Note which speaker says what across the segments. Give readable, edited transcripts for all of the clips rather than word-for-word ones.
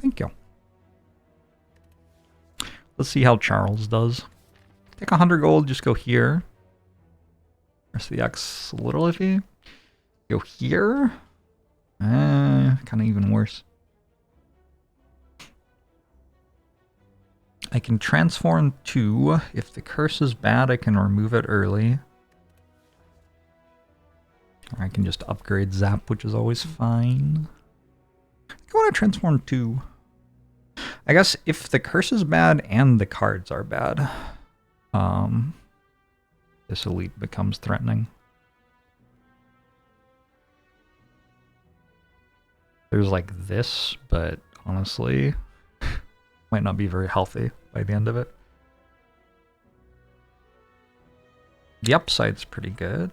Speaker 1: Thank you. Let's see how Charles does. Take 100 gold, just go here. Rest of the X, a little iffy. Go here. Kind of even worse. I can transform 2. If the curse is bad, I can remove it early. Or I can just upgrade Zap, which is always fine. I want to transform 2. I guess if the curse is bad and the cards are bad, this elite becomes threatening. There's like this, but honestly, might not be very healthy by the end of it. The upside's pretty good.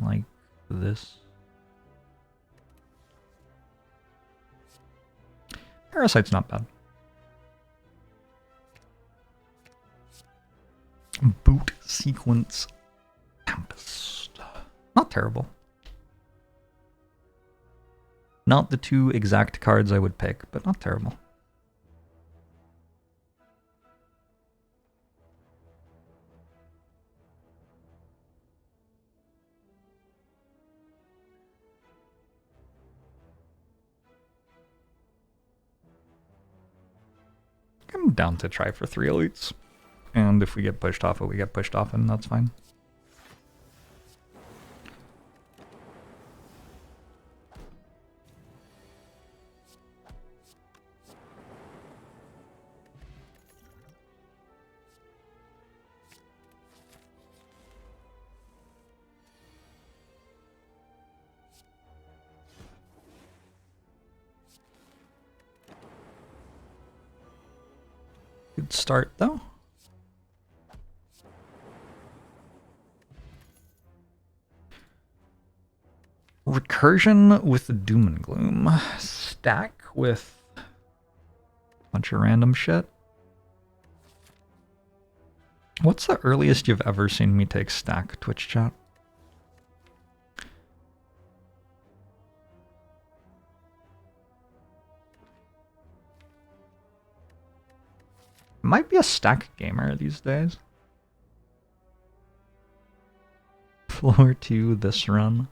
Speaker 1: Like this. Parasite's not bad. Boot Sequence Tempest. Not terrible. Not the 2 exact cards I would pick, but not terrible. I'm down to try for 3 elites. And if we get pushed off it, we get pushed off, and that's fine. Good start, though. Recursion with Doom and Gloom. Stack with a bunch of random shit. What's the earliest you've ever seen me take stack, Twitch chat? Might be a stack gamer these days. Floor 2 this run.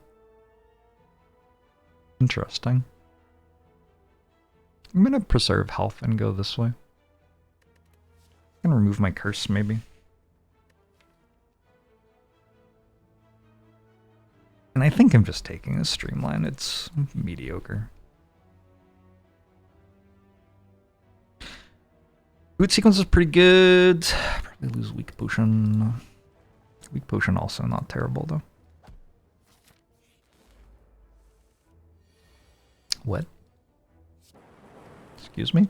Speaker 1: Interesting. I'm gonna preserve health and go this way. I'm gonna remove my curse, maybe. And I think I'm just taking a streamline. It's mediocre. Boot sequence is pretty good. Probably lose weak potion. Weak potion also not terrible though. What? Excuse me?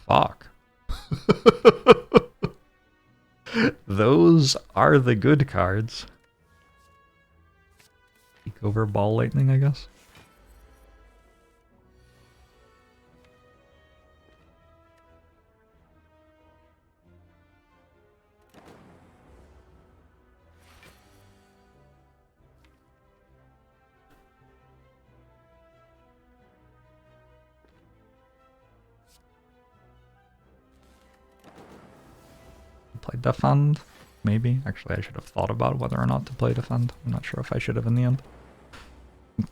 Speaker 1: Fuck. Those are the good cards. Peek over Ball Lightning, I guess. Play Defend, maybe. Actually, I should have thought about whether or not to play Defend. I'm not sure if I should have in the end.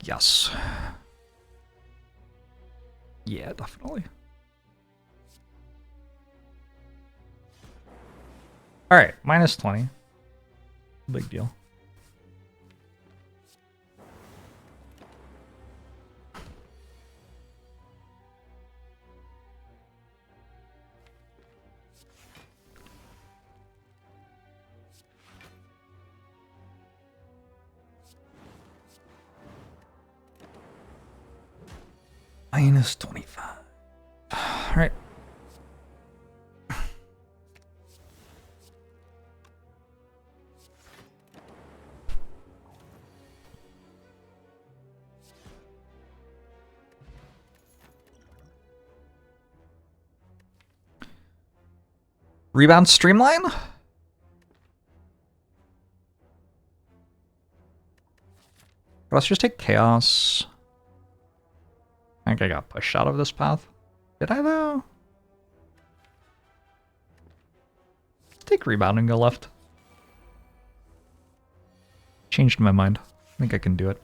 Speaker 1: Yes. Yeah, definitely. Alright, minus 20. Big deal. Minus 25. Alright. Rebound Streamline? Let's just take Chaos. I think I got pushed out of this path. Did I though? Take Rebound and go left. Changed my mind. I think I can do it.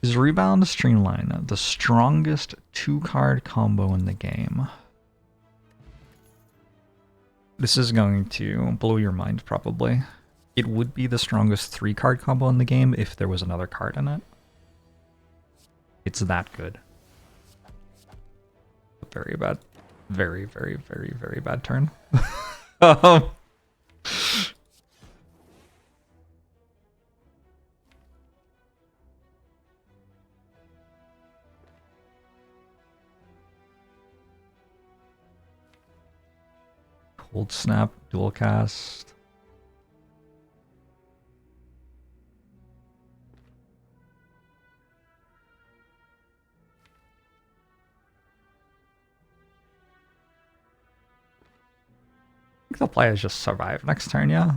Speaker 1: Is Rebound Streamline the strongest 2-card combo in the game? This is going to blow your mind, probably. It would be the strongest 3-card combo in the game if there was another card in it. It's that good. Very bad. Very, very, very, very bad turn. Cold Snap, dual cast. I think the players just survive next turn, yeah.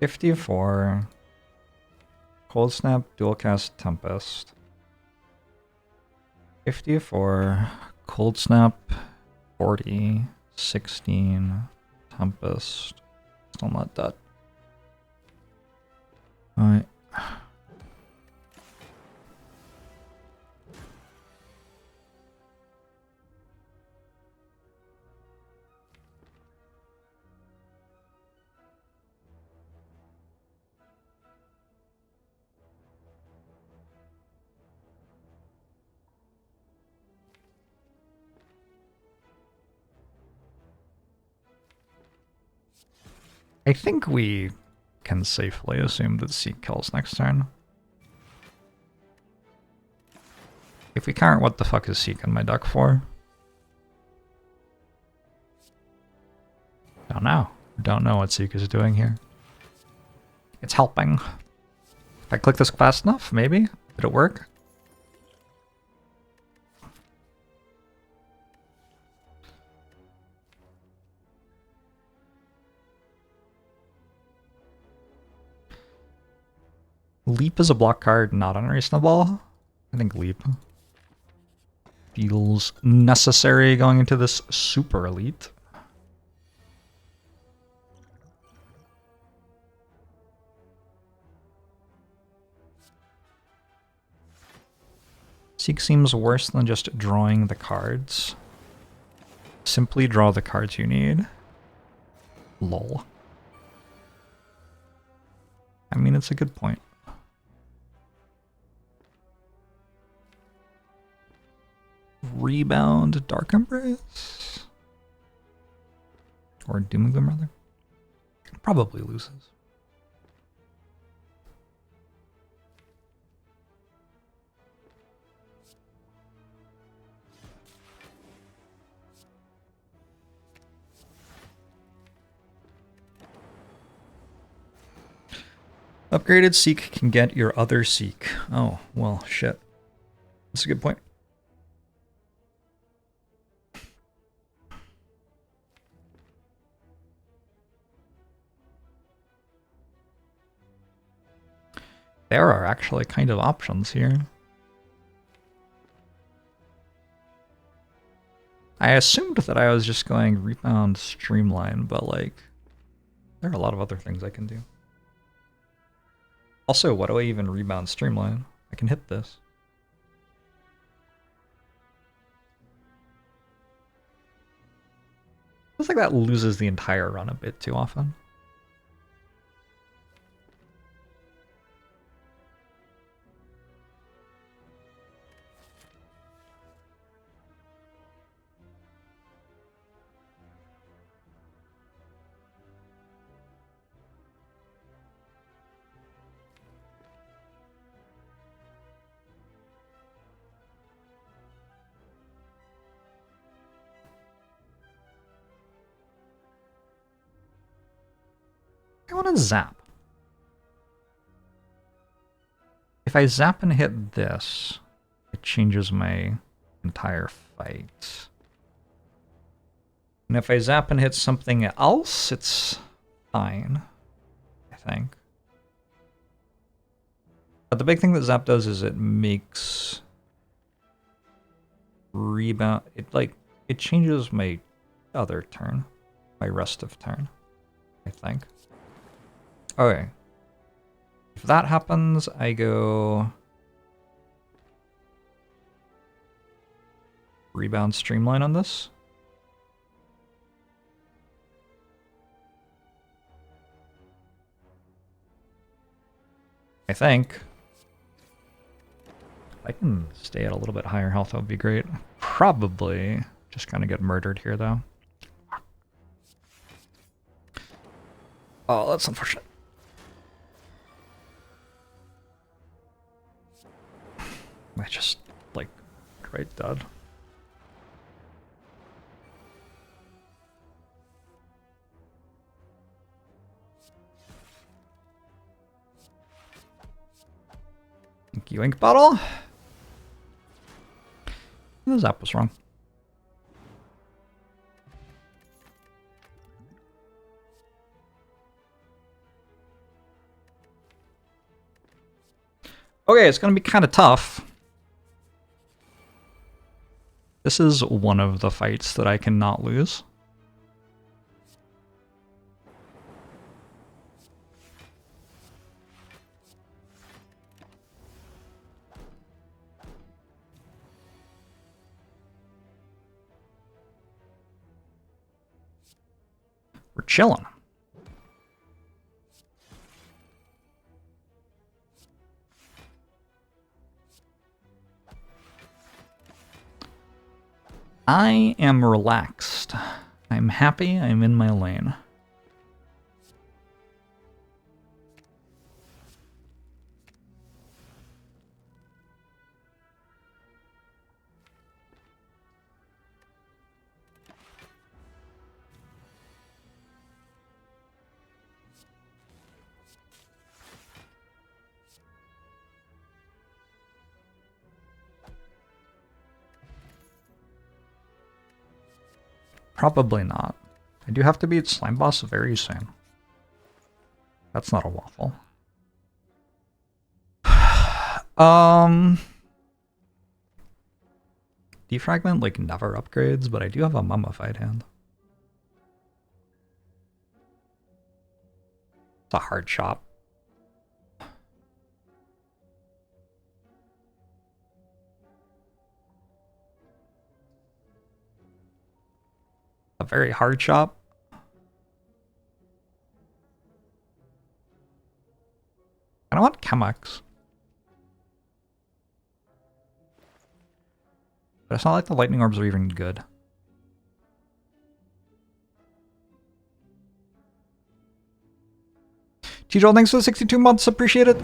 Speaker 1: $54. Cold Snap, dual cast, Tempest. 54. Cold Snap, 40. 16. Tempest. Still not dead. Alright. I think we can safely assume that Seek kills next turn. If we can't, what the fuck is Seek in my deck for? Don't know. Don't know what Seek is doing here. It's helping. If I click this fast enough, maybe? Did it work? Leap is a block card, not unreasonable. I think Leap feels necessary going into this super elite. Seek seems worse than just drawing the cards. Simply draw the cards you need. Lol. I mean, it's a good point. Rebound Dark Embrace? Or Doom and Gloom, rather? Probably loses. Upgraded Seek can get your other Seek. Oh, well, shit. That's a good point. There are actually kind of options here. I assumed that I was just going Rebound Streamline, but like, there are a lot of other things I can do. Also, what do I even Rebound Streamline? I can hit this. Feels like that loses the entire run a bit too often. I want to zap. If I zap and hit this, it changes my entire fight. And if I zap and hit something else, it's fine, I think. But the big thing that zap does is it makes rebound. It changes my other turn, my rest of turn, I think. Okay. If that happens, I go rebound streamline on this. I think. If I can stay at a little bit higher health, that would be great. Probably just gonna get murdered here, though. Oh, that's unfortunate. I just, like, right dead. Thank you, Ink Bottle. The zap was wrong. Okay, it's going to be kind of tough. This is one of the fights that I cannot lose. We're chilling. I am relaxed. I'm happy. I'm in my lane. Probably not. I do have to beat Slime Boss very soon. That's not a waffle. Defragment, like, never upgrades, but I do have a mummified hand. It's a hard chop. A very hard chop. I don't want Chemex. But it's not like the lightning orbs are even good. T-Joel, thanks for the 62 months. Appreciate it.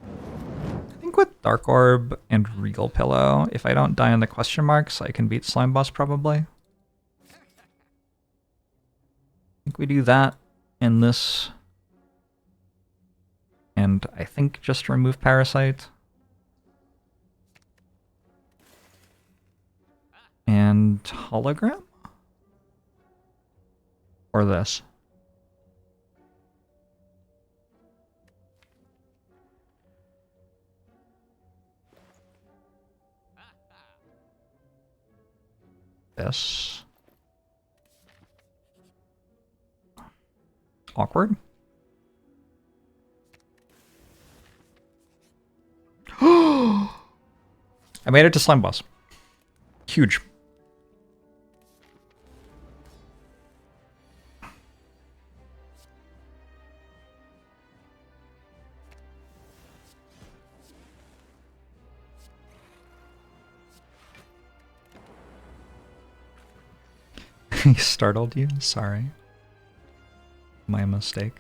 Speaker 1: I think with Dark Orb and Regal Pillow, if I don't die on the question marks, I can beat Slime Boss probably. I think we do that and this. And I think just remove Parasite. And Hologram? Or this. This. Awkward. I made it to Slime Boss. Huge. He startled you? Sorry. My mistake.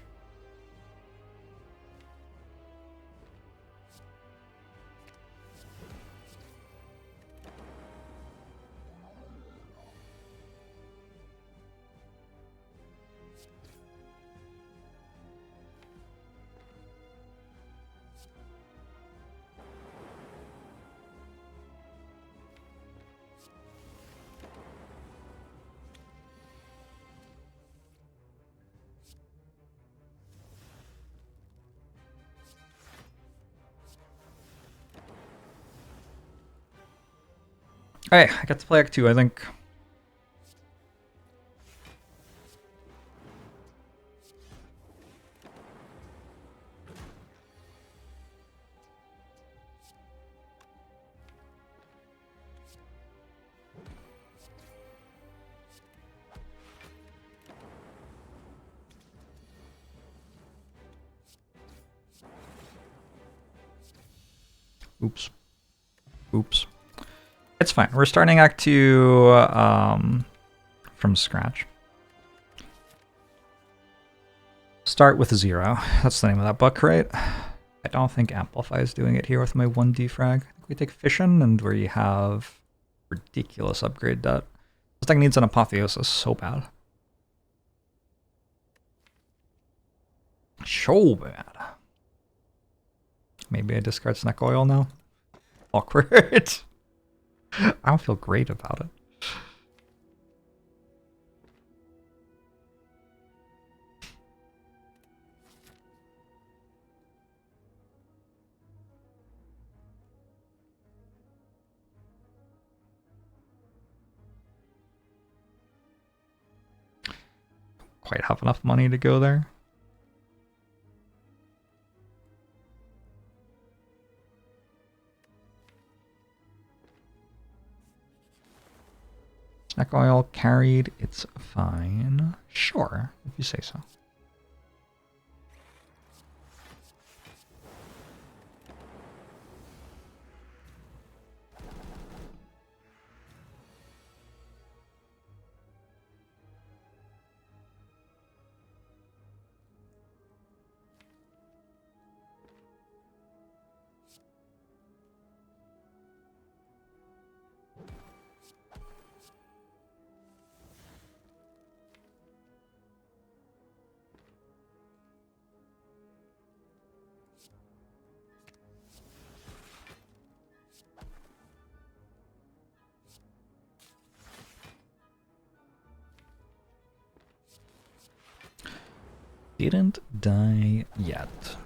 Speaker 1: Hey, I get to play Act 2, I think. Oops. Oops. It's fine. We're starting Act 2 from scratch. Start with 0. That's the name of that book, right? I don't think Amplify is doing it here with my 1 defrag. I think we take Fission, and where you have ridiculous upgrade debt. This thing needs an Apotheosis so bad. So bad. Maybe I discard Snack Oil now? Awkward. I don't feel great about it. Quite have enough money to go there. Snack Oil carried, it's fine. Sure, if you say so. Didn't die yet.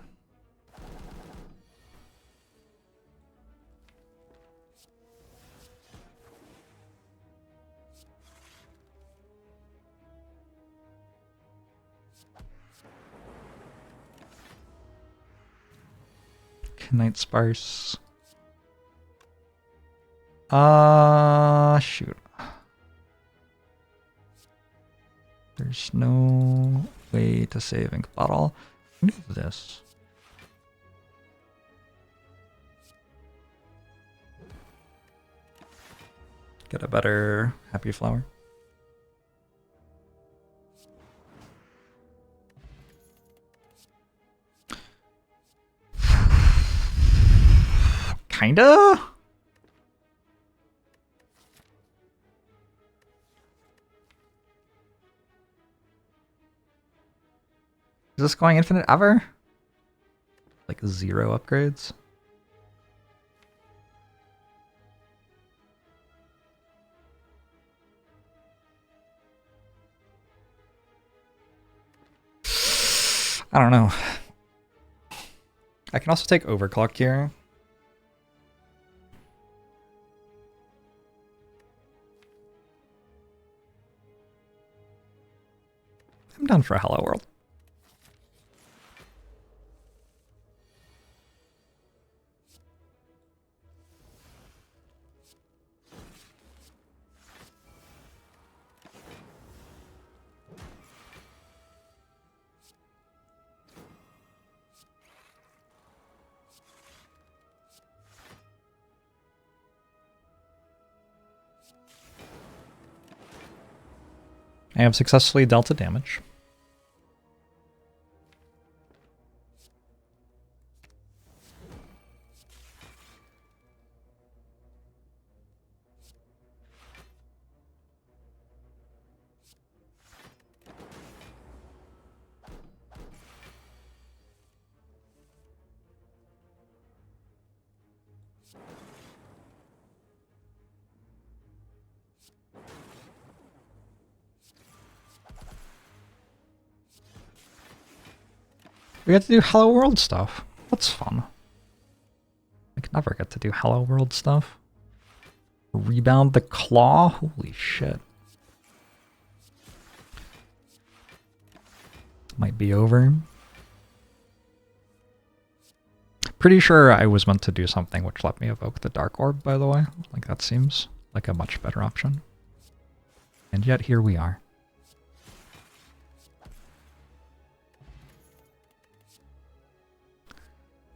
Speaker 1: Night Sparse. Shoot. There's no way to save Ink Bottle. I can do this. Get a better Happy Flower. Kinda? Is this going infinite ever? Like 0 upgrades? I don't know. I can also take Overclock here. I'm done for a Hello World. I have successfully dealt a damage. We get to do Hello World stuff. That's fun. I can never get to do Hello World stuff. Rebound the claw? Holy shit. Might be over. Pretty sure I was meant to do something which let me evoke the Dark Orb, by the way. Like, that seems like a much better option. And yet, here we are.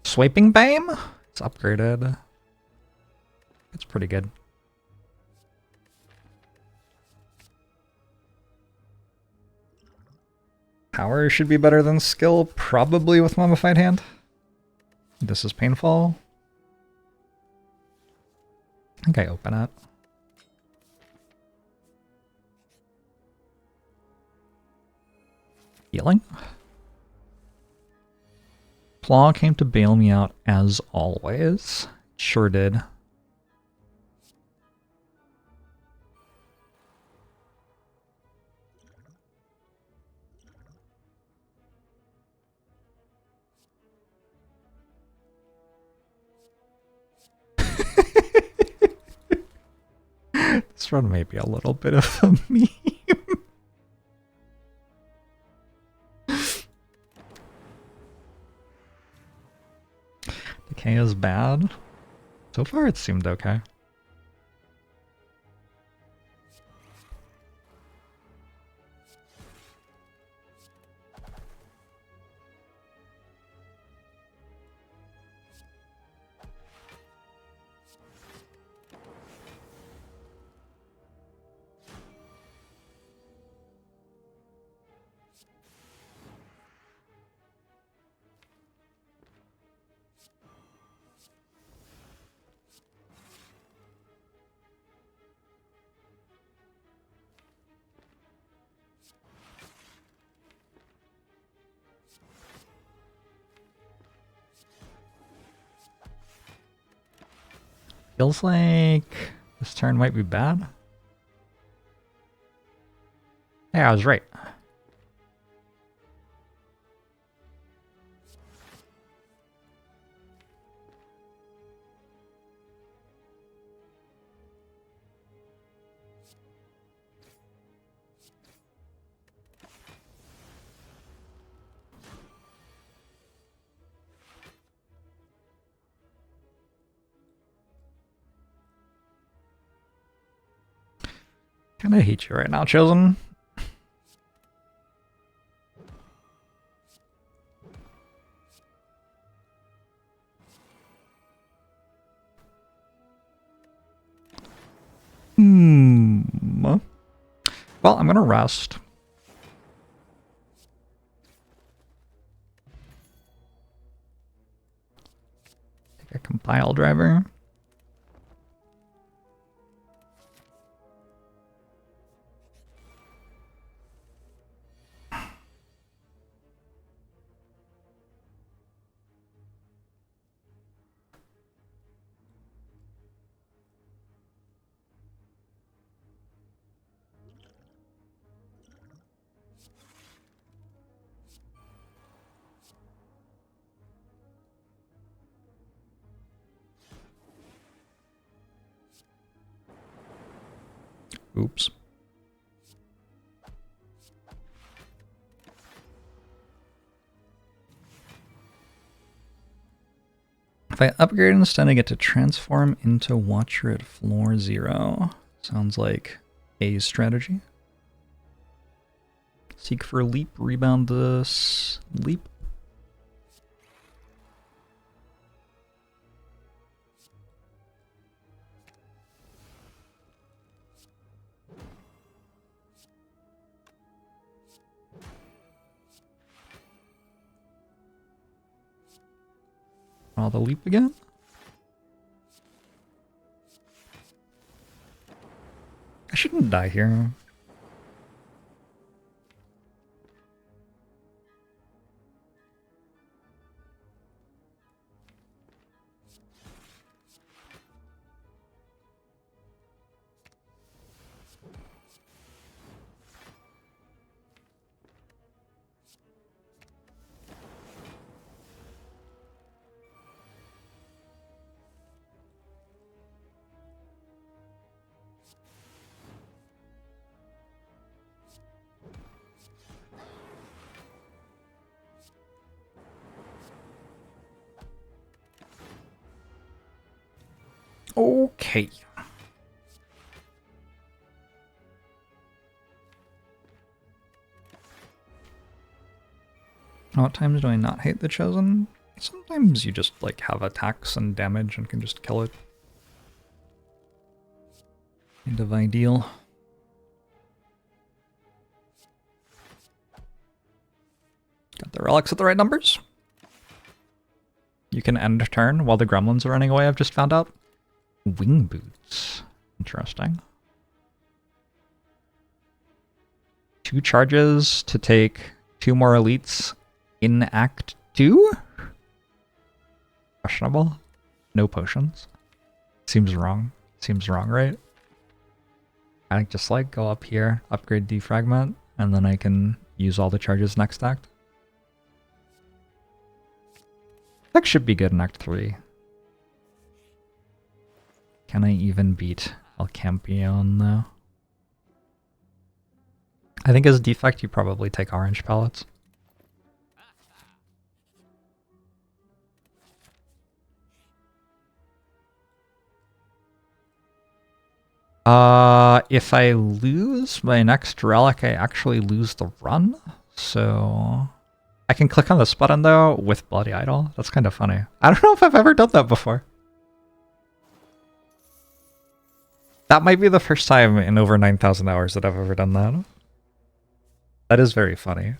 Speaker 1: Sweeping Beam? It's upgraded. It's pretty good. Power should be better than skill, probably with Mummified Hand. This is painful. I think I open it. Healing? Claw came to bail me out as always. Sure did. This run may be a little bit of a meme. Decay is bad. So far it seemed okay. Feels like this turn might be bad. Yeah, I was right. Kinda hate you right now, Chosen. Well, I'm gonna rest. Take a compile driver. Oops. If I upgrade instead, I get to transform into Watcher at floor 0. Sounds like a strategy. Seek for leap, rebound this leap. The leap again? I shouldn't die here. Okay. What times do I not hate the Chosen? Sometimes you just like have attacks and damage and can just kill it. Kind of ideal. Got the relics at the right numbers. You can end turn while the gremlins are running away, I've just found out. Wing boots. Interesting. 2 charges to take 2 more elites in Act 2? Questionable. No potions. Seems wrong. Seems wrong, right? I think just like go up here, upgrade defragment, and then I can use all the charges next act. That should be good in Act 3. Can I even beat El Campeon though? I think as Defect you probably take orange pellets. If I lose my next relic, I actually lose the run. So I can click on this button though with Bloody Idol. That's kind of funny. I don't know if I've ever done that before. That might be the first time in over 9,000 hours that I've ever done that. That is very funny.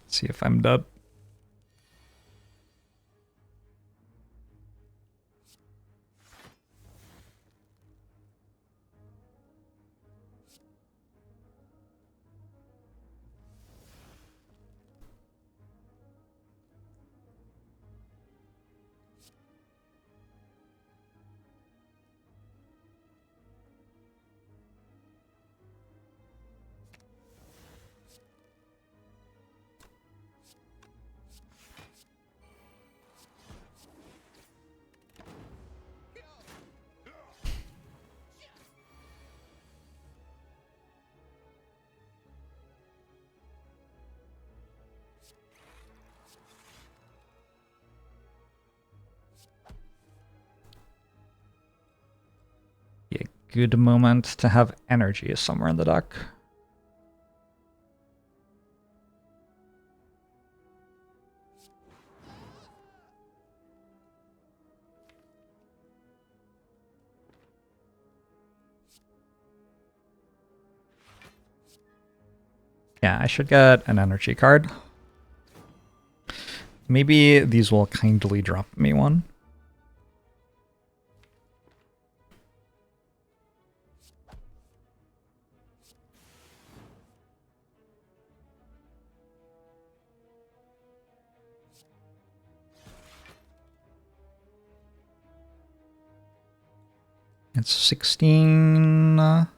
Speaker 1: See if I'm dead. Be a good moment to have energy somewhere in the deck. Yeah, I should get an energy card. Maybe these will kindly drop me one. It's 16...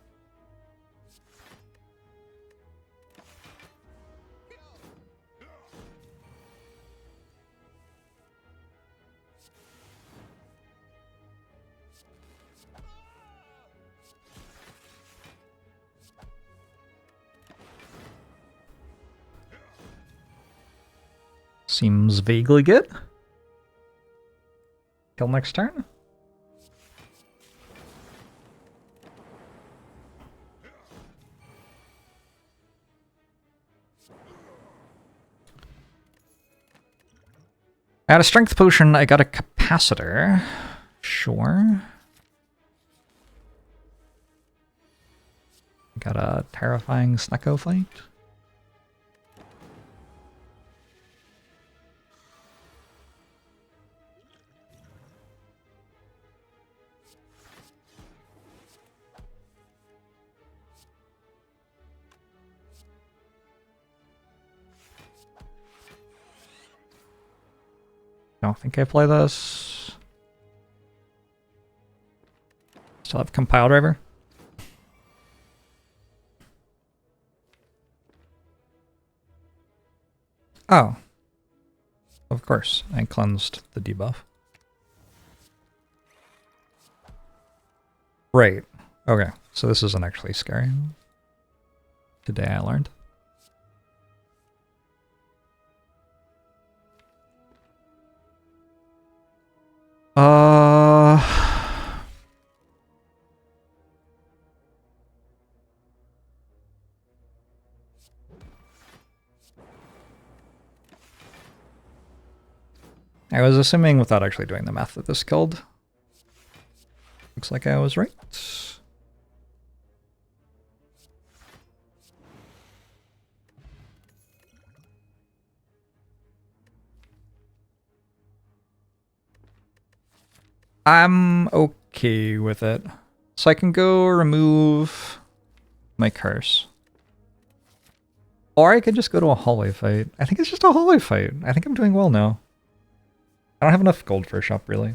Speaker 1: Seems vaguely good. Till next turn. I got a strength potion, I got a capacitor. Sure. Got a terrifying Snecko fight. Don't think I play this. Still have Compile Driver. Oh. Of course, I cleansed the debuff. Right. Okay. So this isn't actually scary. Today I learned. I was assuming without actually doing the math that this killed. Looks like I was right. I'm okay with it. So I can go remove my curse. Or I could just go to a hallway fight. I think it's just a hallway fight. I think I'm doing well now. I don't have enough gold for a shop, really.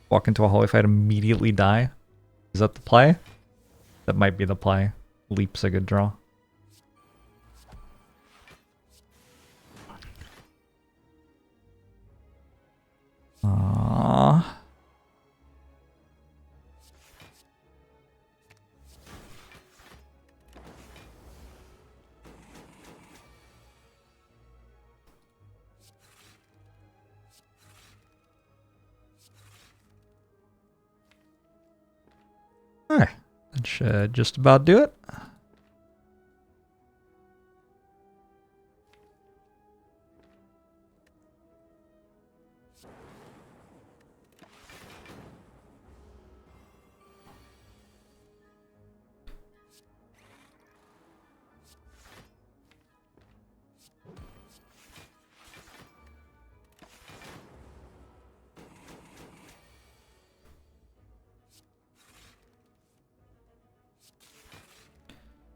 Speaker 1: Walk into a hallway fight, immediately die. Is that the play? That might be the play. Leap's a good draw. Alright, that should just about do it.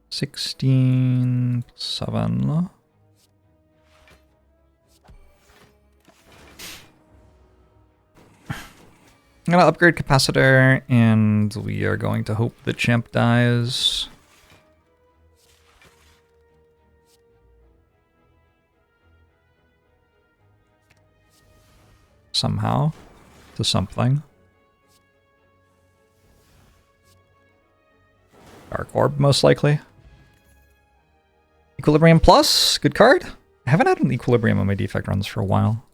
Speaker 1: $16.7. I'm gonna upgrade capacitor, and we are going to hope the champ dies. Somehow. To something. Dark Orb, most likely. Equilibrium Plus, good card. I haven't had an Equilibrium on my Defect runs for a while.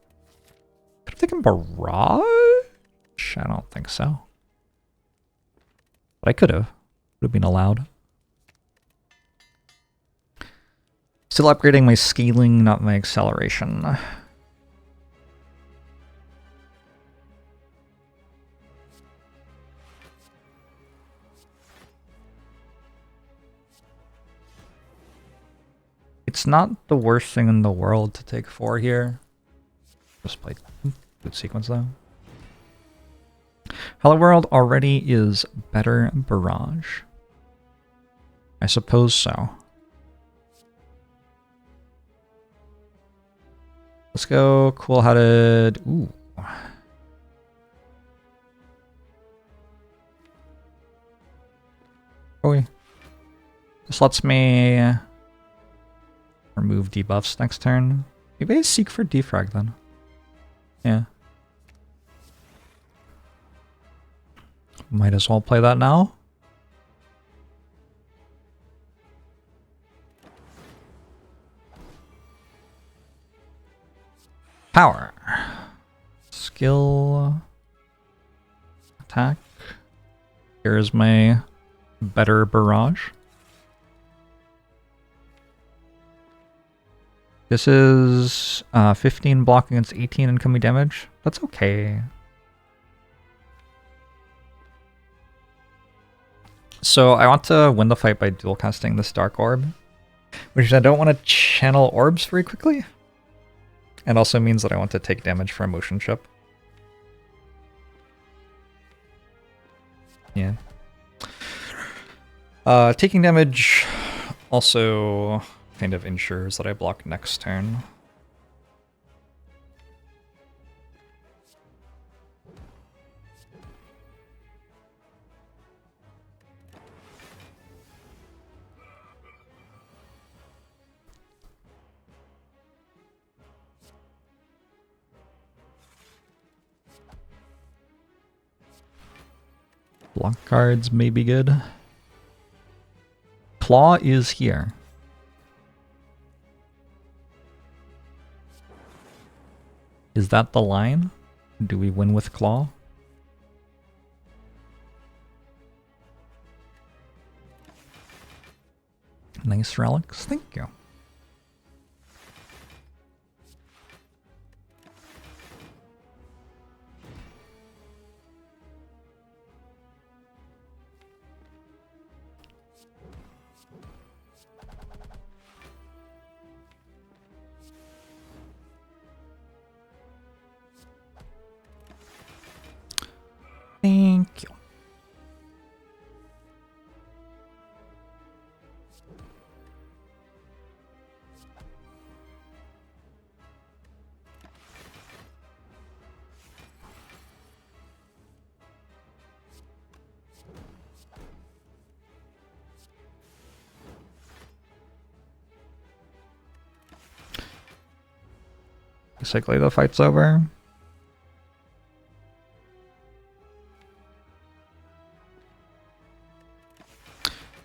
Speaker 1: Could have taken Barrage? I don't think so. But I could have. Would have been allowed. Still upgrading my scaling, not my acceleration. It's not the worst thing in the world to take 4 here. Just play good sequence though. Hello World already is better Barrage. I suppose so. Let's go cool-headed. Ooh. Oh, this lets me remove debuffs next turn. Maybe I seek for defrag then. Yeah. Might as well play that now. Power. Skill. Attack. Here's my better Barrage. This is 15 block against 18 incoming damage. That's okay. So I want to win the fight by dual casting this Dark Orb, which I don't want to channel orbs very quickly. And also means that I want to take damage from Motion Chip. Yeah. Taking damage also kind of ensures that I block next turn. Block cards may be good. Claw is here. Is that the line? Do we win with Claw? Nice relics, thank you. Thank you. Basically, the fight's over.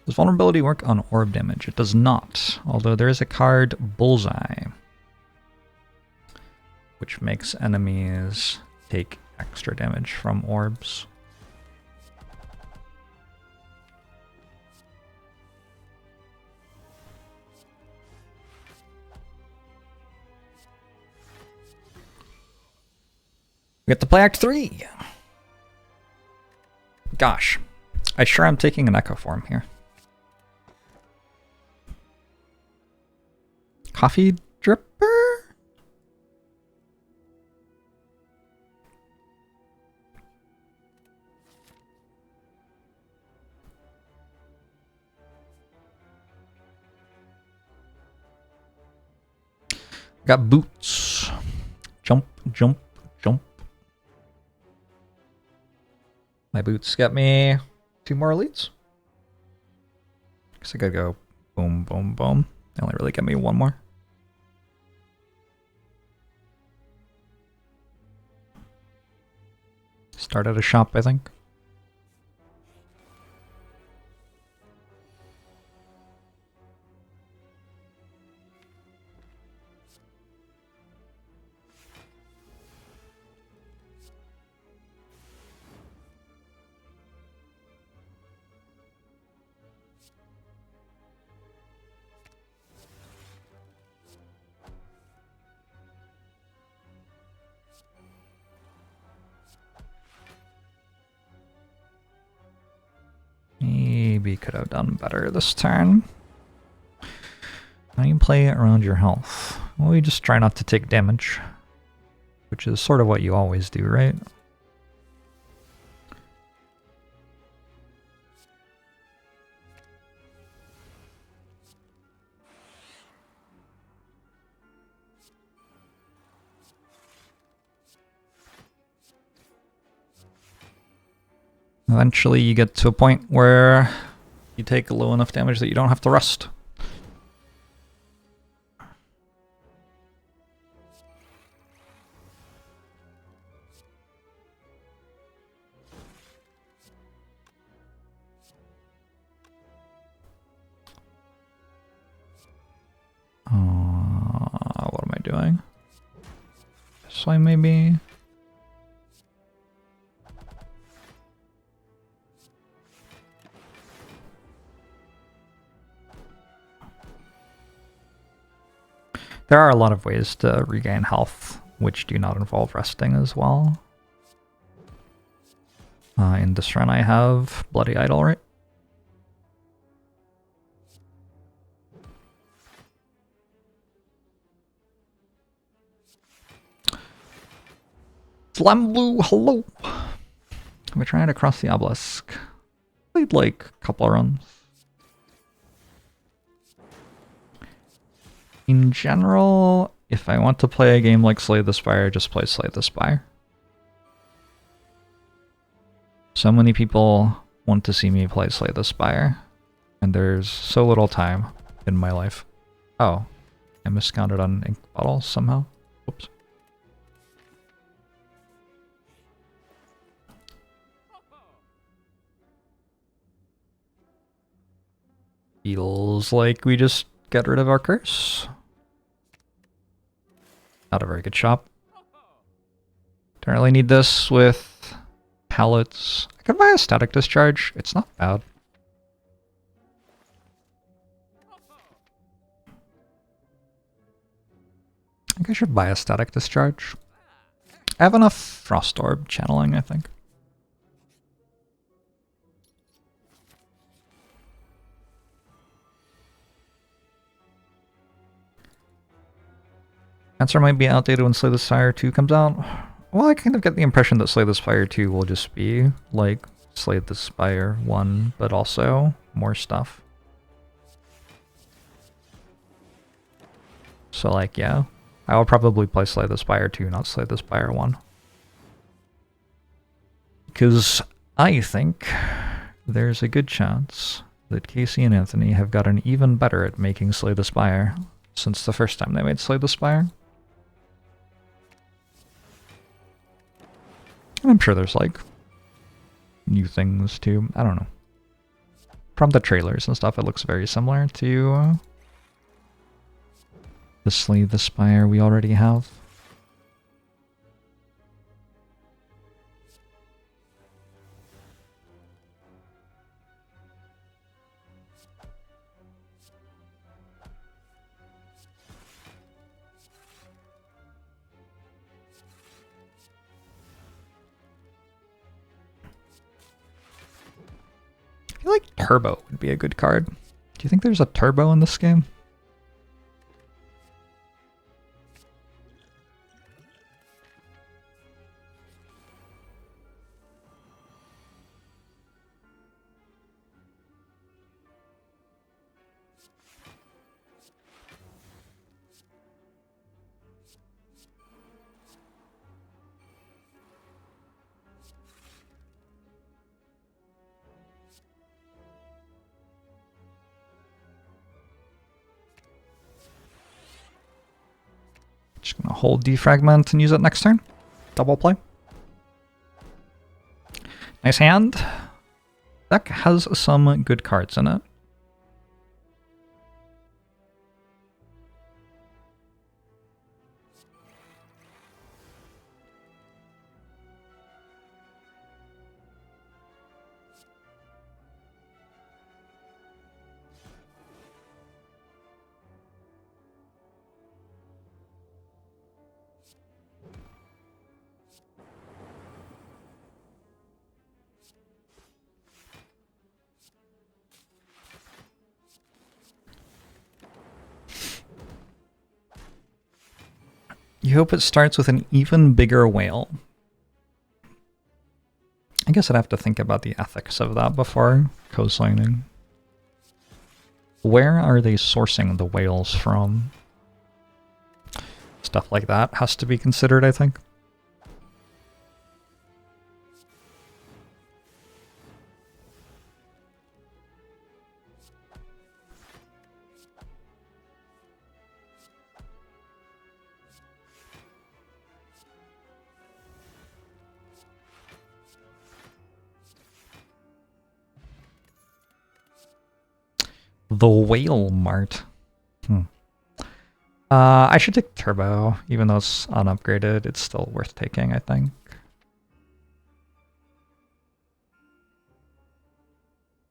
Speaker 1: Does vulnerability work on orb damage? It does not, although there is a card, Bullseye, which makes enemies take extra damage from orbs. We get to play Act 3! Gosh, I sure am taking an Echo form here. Coffee dripper? Got boots. Jump, jump, jump. My boots get me 2 more elites. Guess I could go boom, boom, boom. They only really get me 1 more. Start at a shop, I think. Maybe could have done better this turn. How do you play around your health? Well, you just try not to take damage, which is sort of what you always do, right? Eventually you get to a point where you take low enough damage that you don't have to rest. What am I doing? This way maybe? There are a lot of ways to regain health, which do not involve resting as well. In this run I have Bloody Idol, right? Slam Blue, hello! We're trying to cross the obelisk. Played like a couple runs. In general, if I want to play a game like Slay the Spire, just play Slay the Spire. So many people want to see me play Slay the Spire, and there's so little time in my life. Oh, I miscounted on ink bottles somehow. Whoops. Feels like we just get rid of our curse. Not a very good shop. Don't really need this with pallets. I could buy a static discharge. It's not bad. I think I should buy a static discharge. I have enough frost orb channeling, I think. Answer might be outdated when Slay the Spire 2 comes out. Well, I kind of get the impression that Slay the Spire 2 will just be like Slay the Spire 1, but also more stuff. So like, yeah, I will probably play Slay the Spire 2, not Slay the Spire 1. Because I think there's a good chance that Casey and Anthony have gotten even better at making Slay the Spire since the first time they made Slay the Spire. And I'm sure there's like new things too. I don't know. From the trailers and stuff, it looks very similar to the Slay the Spire we already have. I feel like Turbo would be a good card. Do you think there's a Turbo in this game? Just gonna hold Defragment and use it next turn. Double play. Nice hand. Deck has some good cards in it. You hope it starts with an even bigger whale. I guess I'd have to think about the ethics of that before co-signing. Where are they sourcing the whales from? Stuff like that has to be considered, I think. The Whale Mart. I should take Turbo, even though it's unupgraded. It's still worth taking, I think.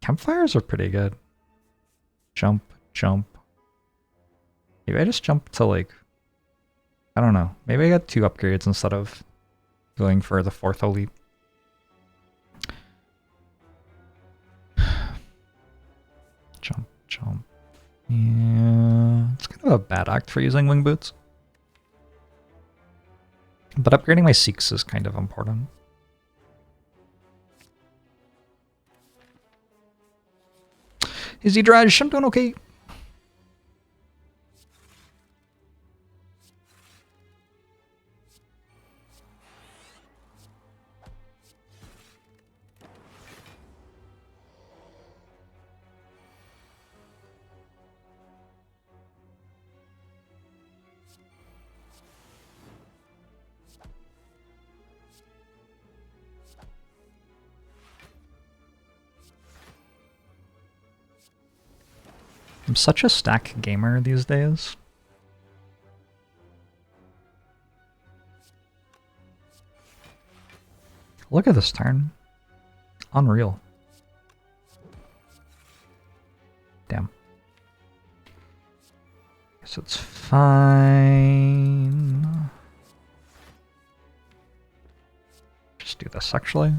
Speaker 1: Campfires are pretty good. Jump, jump. Maybe I just jump to like, I don't know. Maybe I got 2 upgrades instead of going for the 4th elite. Jump, jump. Yeah, it's kind of a bad act for using wing boots. But upgrading my Seeks is kind of important. Is he Draj? I'm doing okay. I'm such a stack gamer these days. Look at this turn. Unreal. Damn. Guess it's fine. Just do this actually.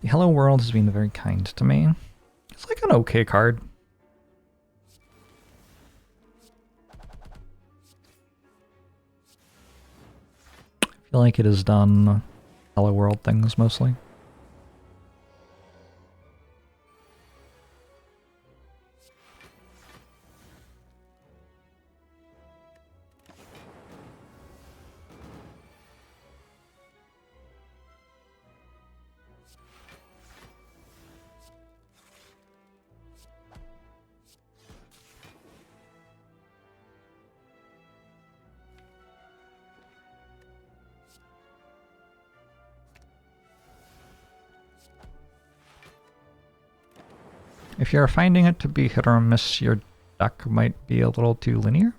Speaker 1: The Hello World has been very kind to me. It's like an okay card. I feel like it has done Hello World things mostly. If you're finding it to be hit or miss, your deck might be a little too linear.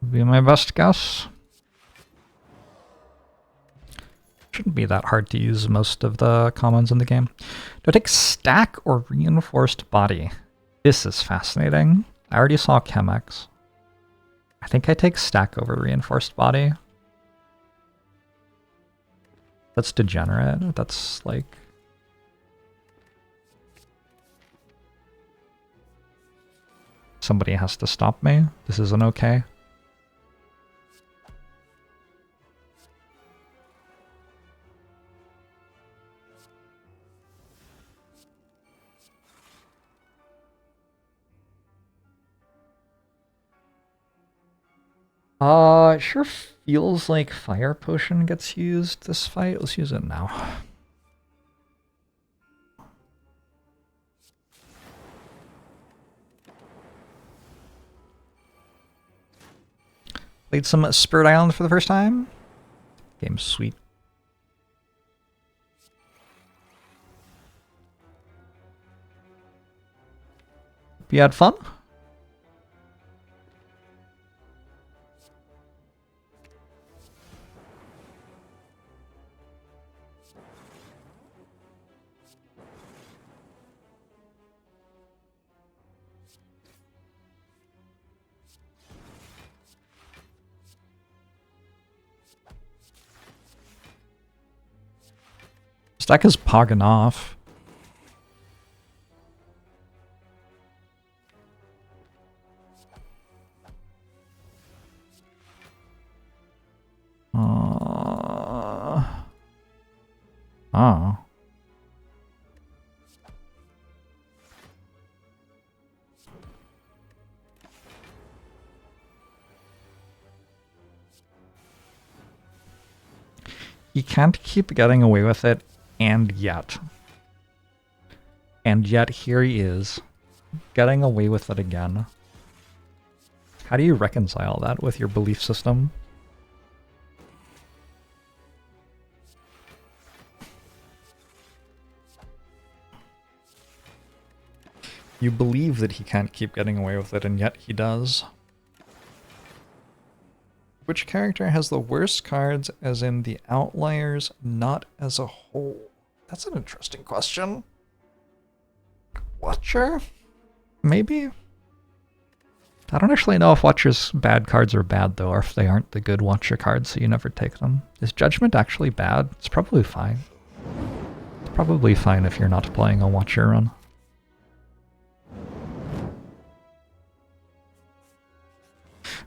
Speaker 1: Would be my best guess. Shouldn't be that hard to use most of the commons in the game. Do I take stack or reinforced body? This is fascinating. I already saw Chemex. I think I take stack over reinforced body. That's degenerate. That's like... Somebody has to stop me. This isn't okay. It sure feels like Fire Potion gets used this fight. Let's use it now. Played some Spirit Island for the first time. Game's sweet. Hope you had fun. Stack is pogging off. Oh. You can't keep getting away with it, and yet here he is, getting away with it again. How do you reconcile that with your belief system? You believe that he can't keep getting away with it, and yet he does. Which character has the worst cards, as in the outliers, not as a whole? That's an interesting question. Watcher? Maybe? I don't actually know if Watcher's bad cards are bad, though, or if they aren't the good Watcher cards, so you never take them. Is Judgment actually bad? It's probably fine. It's probably fine if you're not playing a Watcher run.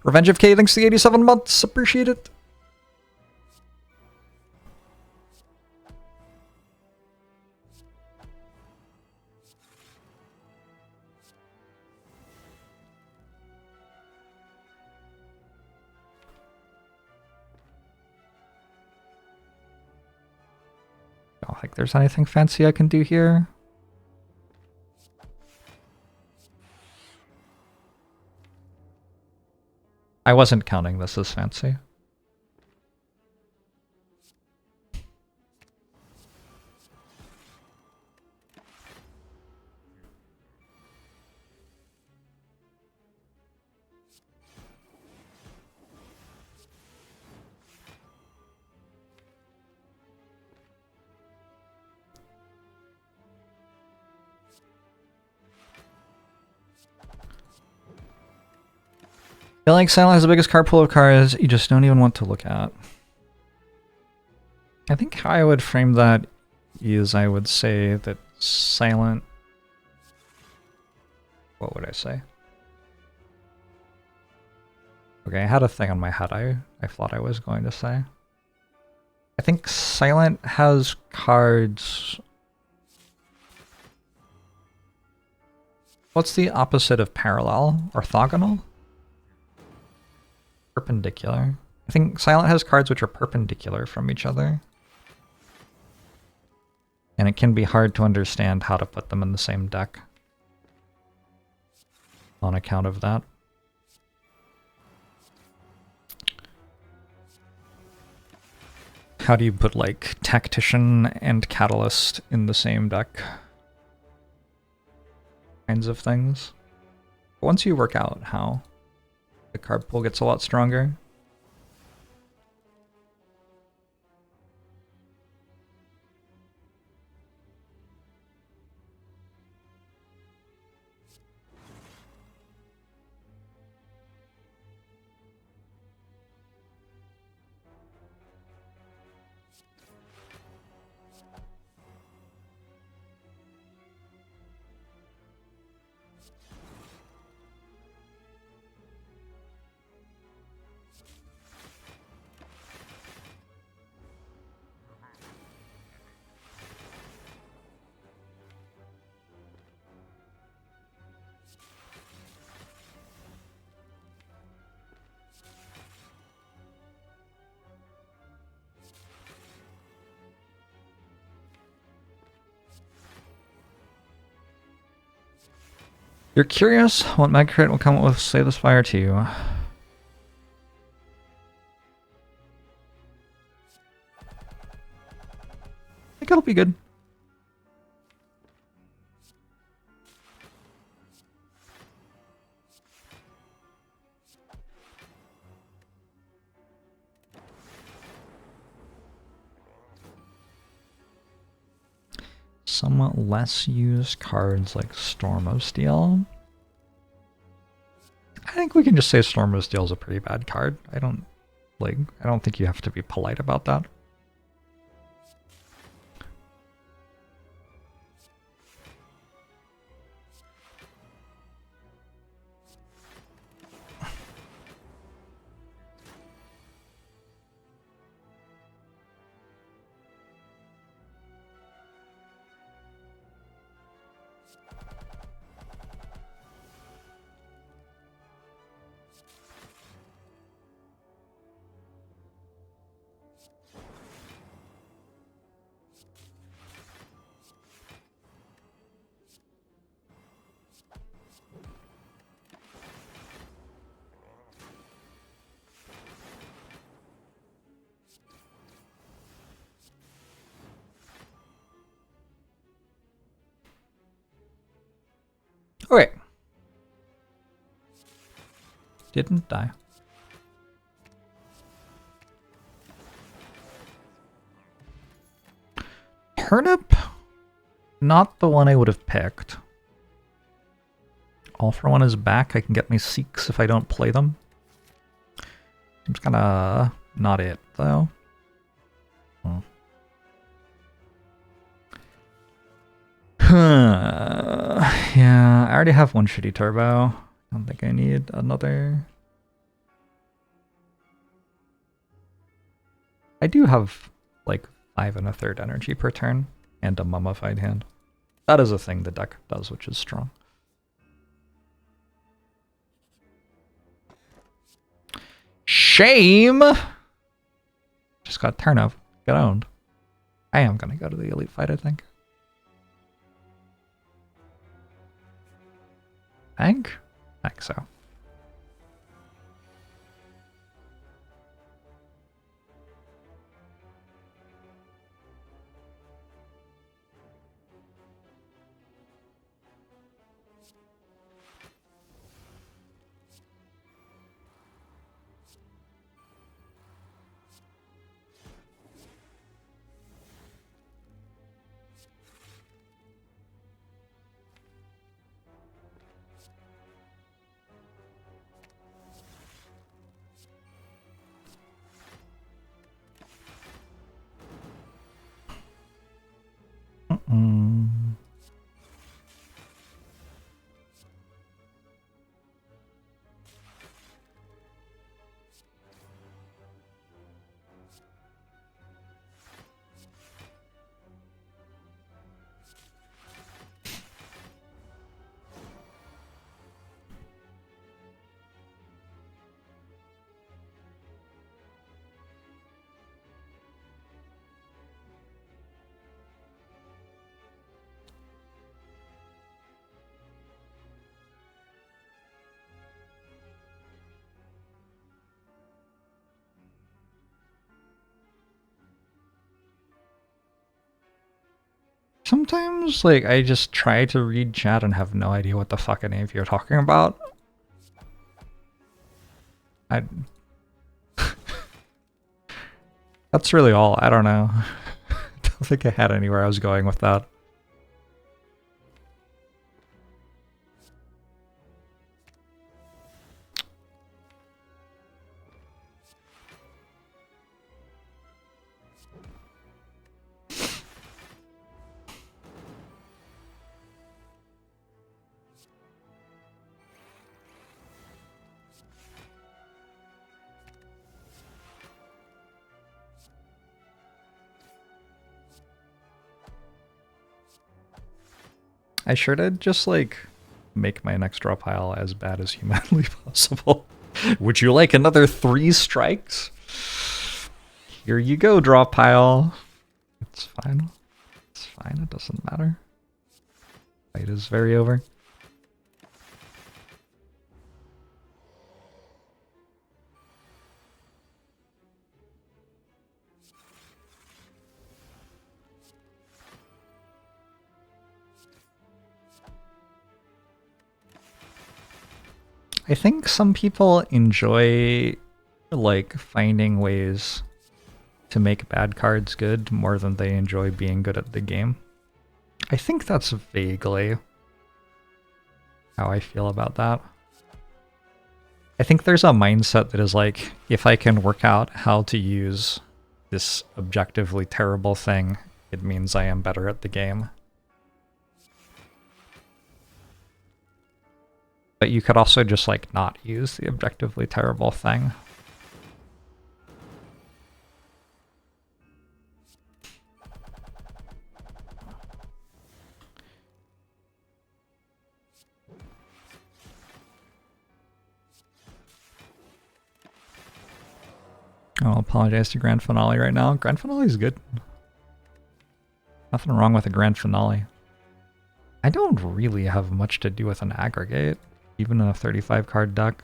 Speaker 1: Revenge of K, thanks to the 87 months. Appreciate it. don't think there's anything fancy I can do here. I wasn't counting this as fancy. I feel like Silent has the biggest card pool of cards you just don't even want to look at. I think how I would frame that is I would say that Silent... What would I say? Okay, I had a thing on my head I thought I was going to say. I think Silent has cards... What's the opposite of parallel? Orthogonal? Perpendicular. I think Silent has cards which are perpendicular from each other. And it can be hard to understand how to put them in the same deck on account of that. How do you put, like, Tactician and Catalyst in the same deck? Kinds of things. But once you work out how, the card pool gets a lot stronger. You're curious what Magcrit will come up with Slay the Spire to you. I think it'll be good. Somewhat less used cards like Storm of Steel. I think we can just say Storm of Steel is a pretty bad card. I don't think you have to be polite about that. Okay. Didn't die. Turnip? Not the one I would have picked. All for One is back. I can get my Seeks if I don't play them. Seems kinda not it, though. Yeah, I already have one shitty turbo. I don't think I need another. I do have like 5 1/3 energy per turn and a mummified hand. That is a thing the deck does, which is strong. Shame! Just got turn up. Get owned. I am gonna go to the elite fight, I think. I think so. Sometimes, like, I just try to read chat and have no idea what the fuck any of you are talking about. That's really all. I don't know. I don't think I had anywhere I was going with that. I sure did just, like, make my next draw pile as bad as humanly possible. Would you like another 3 strikes? Here you go, draw pile. It's fine. It's fine, it doesn't matter. Fight is very over. I think some people enjoy, like, finding ways to make bad cards good more than they enjoy being good at the game. I think that's vaguely how I feel about that. I think there's a mindset that is like, if I can work out how to use this objectively terrible thing, it means I am better at the game. But you could also just, like, not use the objectively terrible thing. I'll apologize to Grand Finale right now. Grand Finale is good. Nothing wrong with a Grand Finale. I don't really have much to do with an aggregate, even in a 35 card deck.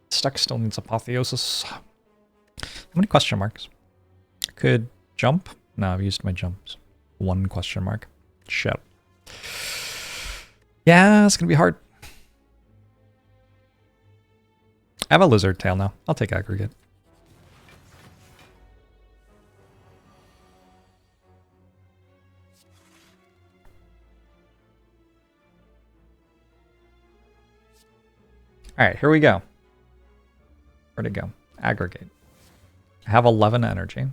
Speaker 1: This deck still needs Apotheosis. How many question marks? Could jump? No, I've used my jumps. 1 question mark. Shit. Yeah, it's gonna be hard. I have a lizard tail now. I'll take aggregate. Alright, here we go. Where'd it go? Aggregate. I have 11 energy.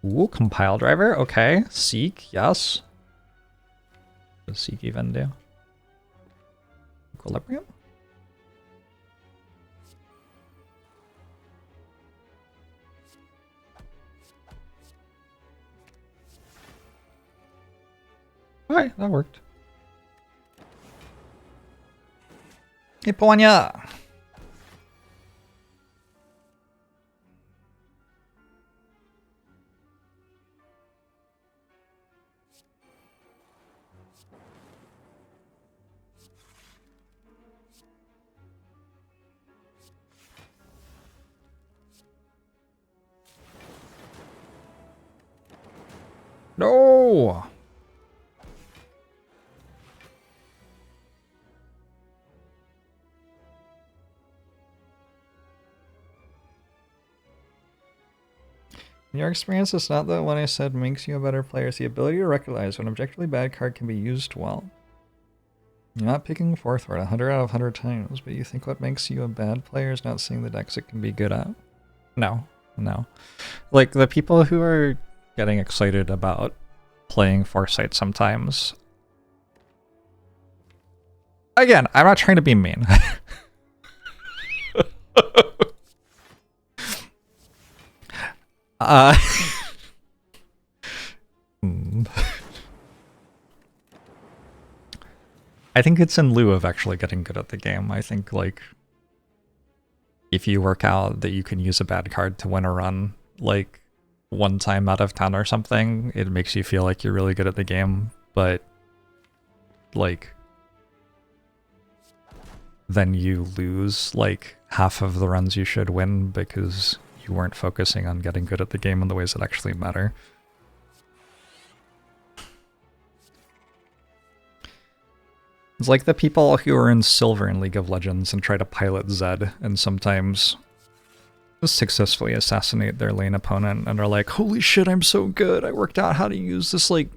Speaker 1: Ooh, compile driver. Okay. Seek, yes. What does Seek even do? Equilibrium? Alright, that worked. Hey, Ponya! No! In your experience, it's not that what I said makes you a better player. It's the ability to recognize when an objectively bad card can be used well. You're not picking fourth word 100 out of 100 times, but you think what makes you a bad player is not seeing the decks it can be good at? No. No. Like, the people who are getting excited about playing Foresight sometimes... Again, I'm not trying to be mean. I think it's in lieu of actually getting good at the game. I think, like, if you work out that you can use a bad card to win a run, like, 1 time out of 10 or something, it makes you feel like you're really good at the game, but, like, then you lose, like, half of the runs you should win because you weren't focusing on getting good at the game in the ways that actually matter. It's like the people who are in Silver in League of Legends and try to pilot Zed and sometimes successfully assassinate their lane opponent and are like, holy shit, I'm so good, I worked out how to use this, like,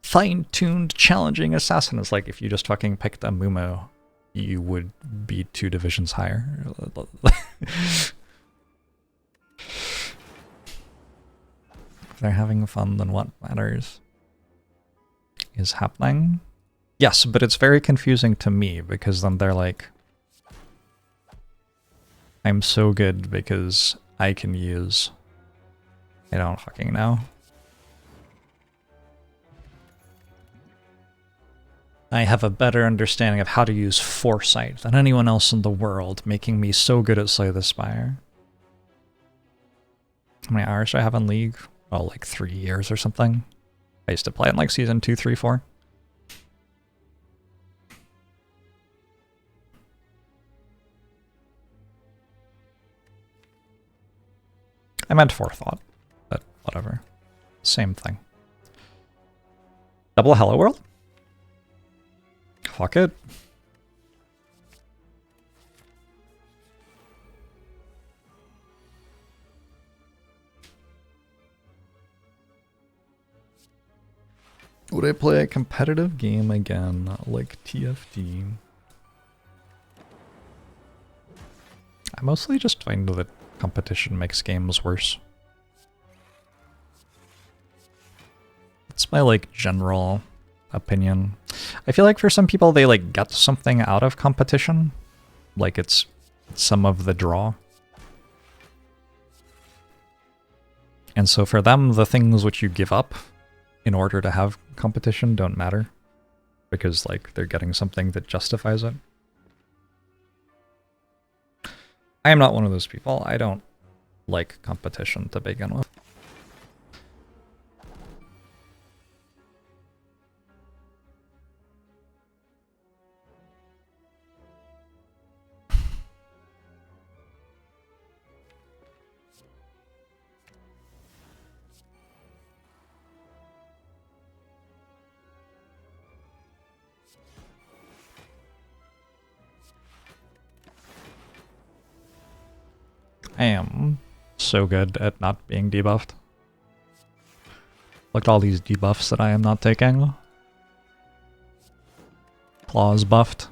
Speaker 1: fine-tuned, challenging assassin. It's like, if you just fucking picked a Mumo, you would be 2 divisions higher. If they're having fun, then what matters is happening. Yes, but it's very confusing to me because then they're like, I'm so good because I can use... I don't fucking know. I have a better understanding of how to use Foresight than anyone else in the world, making me so good at Slay the Spire. How many hours do I have in League? Oh, like 3 years or something. I used to play it in like season 2, 3, 4. I meant Forethought, but whatever. Same thing. Double Hello World? Fuck it. Would I play a competitive game again, like TFT? I mostly just find that competition makes games worse. That's my, like, general opinion. I feel like for some people they, like, get something out of competition. Like, it's some of the draw. And so for them, the things which you give up in order to have competition don't matter. Because, like, they're getting something that justifies it. I am not one of those people. I don't like competition to begin with. I am so good at not being debuffed. Look at all these debuffs that I am not taking. Claws buffed.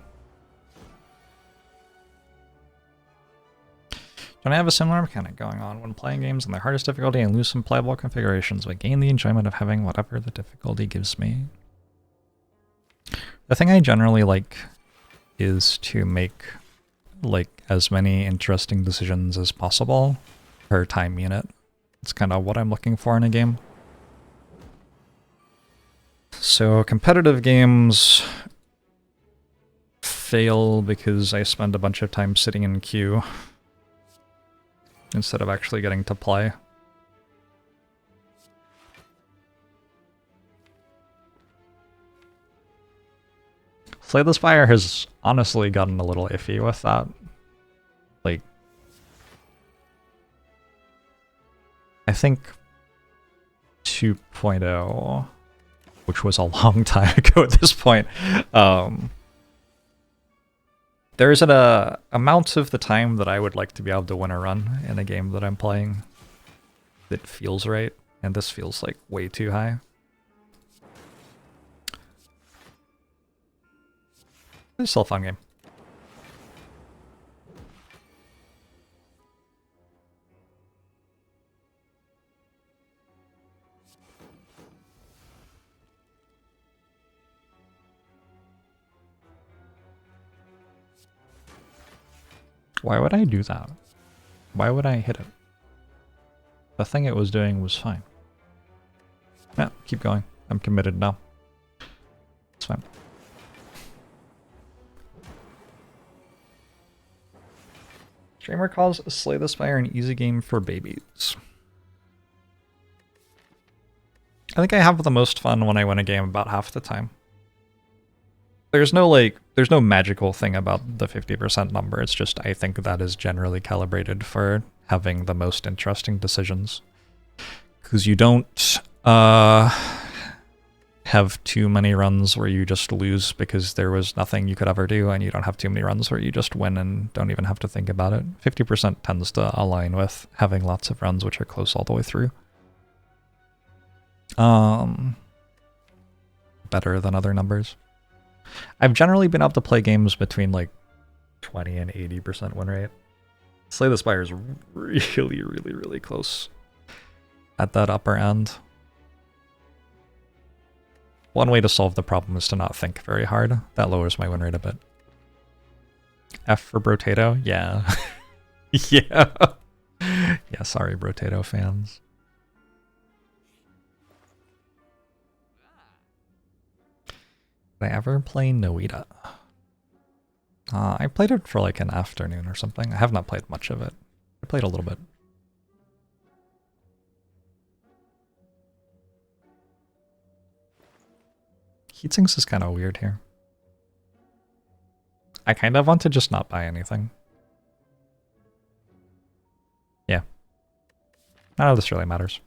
Speaker 1: Don't I have a similar mechanic going on when playing games on their hardest difficulty and lose some playable configurations, but gain the enjoyment of having whatever the difficulty gives me? The thing I generally like is to make, like, as many interesting decisions as possible per time unit. It's kind of what I'm looking for in a game. So competitive games fail because I spend a bunch of time sitting in queue instead of actually getting to play. Slay the Spire has honestly gotten a little iffy with that. Like, I think 2.0, which was a long time ago at this point, there's an amount of the time that I would like to be able to win a run in a game that I'm playing that feels right, and this feels like way too high. It's still a fun game. Why would I do that? Why would I hit it? The thing it was doing was fine. Yeah, keep going. I'm committed now. It's fine. Streamer calls Slay the Spire an easy game for babies. I think I have the most fun when I win a game about half the time. There's no magical thing about the 50% number. It's just I think that is generally calibrated for having the most interesting decisions. Because you don't have too many runs where you just lose because there was nothing you could ever do, and you don't have too many runs where you just win and don't even have to think about it. 50% tends to align with having lots of runs which are close all the way through. Better than other numbers. I've generally been able to play games between like 20 and 80% win rate. Slay the Spire is really, really, really close at that upper end. One way to solve the problem is to not think very hard. That lowers my win rate a bit. F for Brotato? Yeah. Yeah. Yeah, sorry, Brotato fans. Did I ever play Noita? I played it for like an afternoon or something. I have not played much of it. I played a little bit. Heatsinks is kind of weird here. I kind of want to just not buy anything. Yeah. None of this really matters.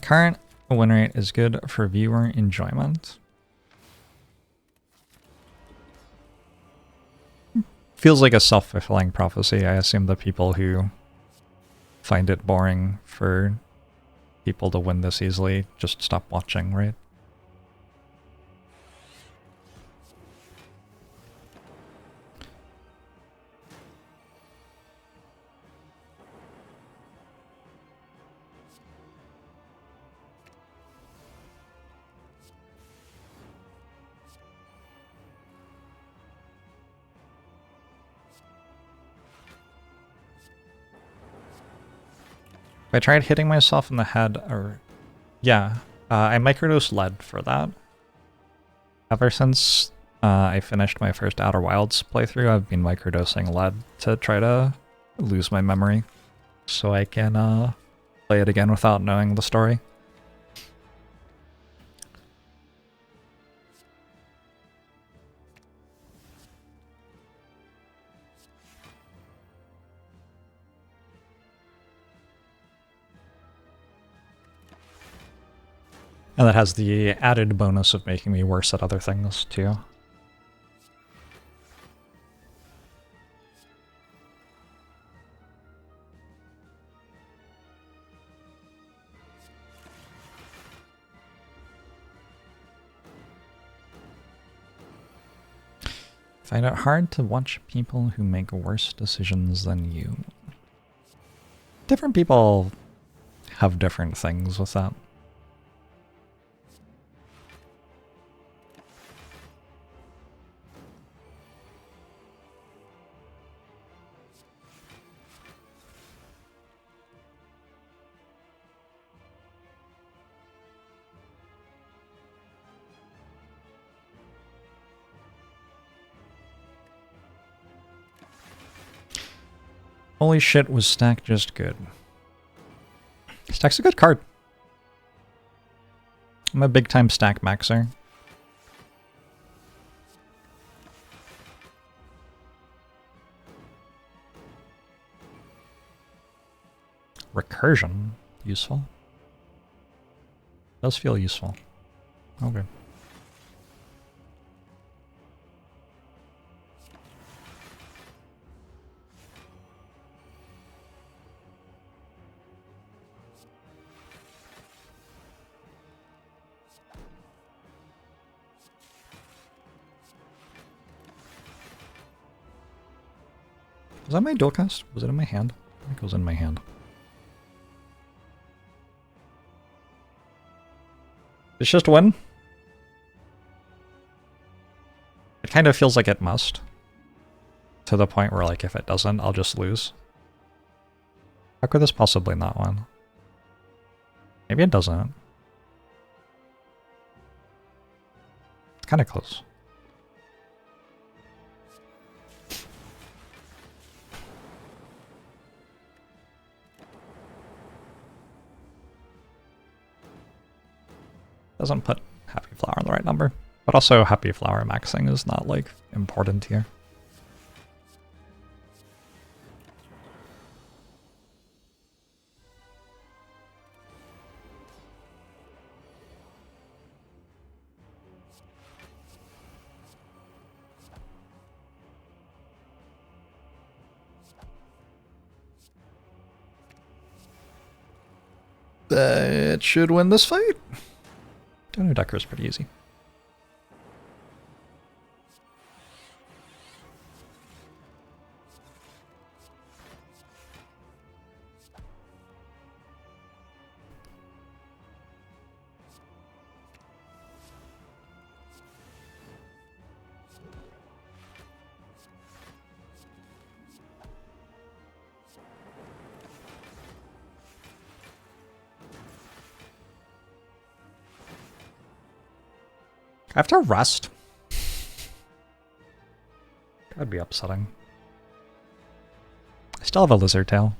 Speaker 1: Current win rate is good for viewer enjoyment. Feels like a self-fulfilling prophecy. I assume the people who find it boring for people to win this easily just stop watching, right? I tried hitting myself in the head, or yeah, I microdosed lead for that. Ever since I finished my first Outer Wilds playthrough, I've been microdosing lead to try to lose my memory so I can play it again without knowing the story. And that has the added bonus of making me worse at other things, too. Find it hard to watch people who make worse decisions than you. Different people have different things with that. Holy shit, was Stack just good? Stack's a good card. I'm a big time Stack maxer. Recursion. Useful. Does feel useful. Okay. Was that my dual cast? Was it in my hand? I think it was in my hand. It's just win. It kind of feels like it must. To the point where, like, if it doesn't, I'll just lose. How could this possibly not win? Maybe it doesn't. It's kind of close. Doesn't put Happy Flower on the right number. But also Happy Flower maxing is not, like, important here. It should win this fight. Donor Decker is pretty easy. I have to rest. That'd be upsetting. I still have a lizard tail.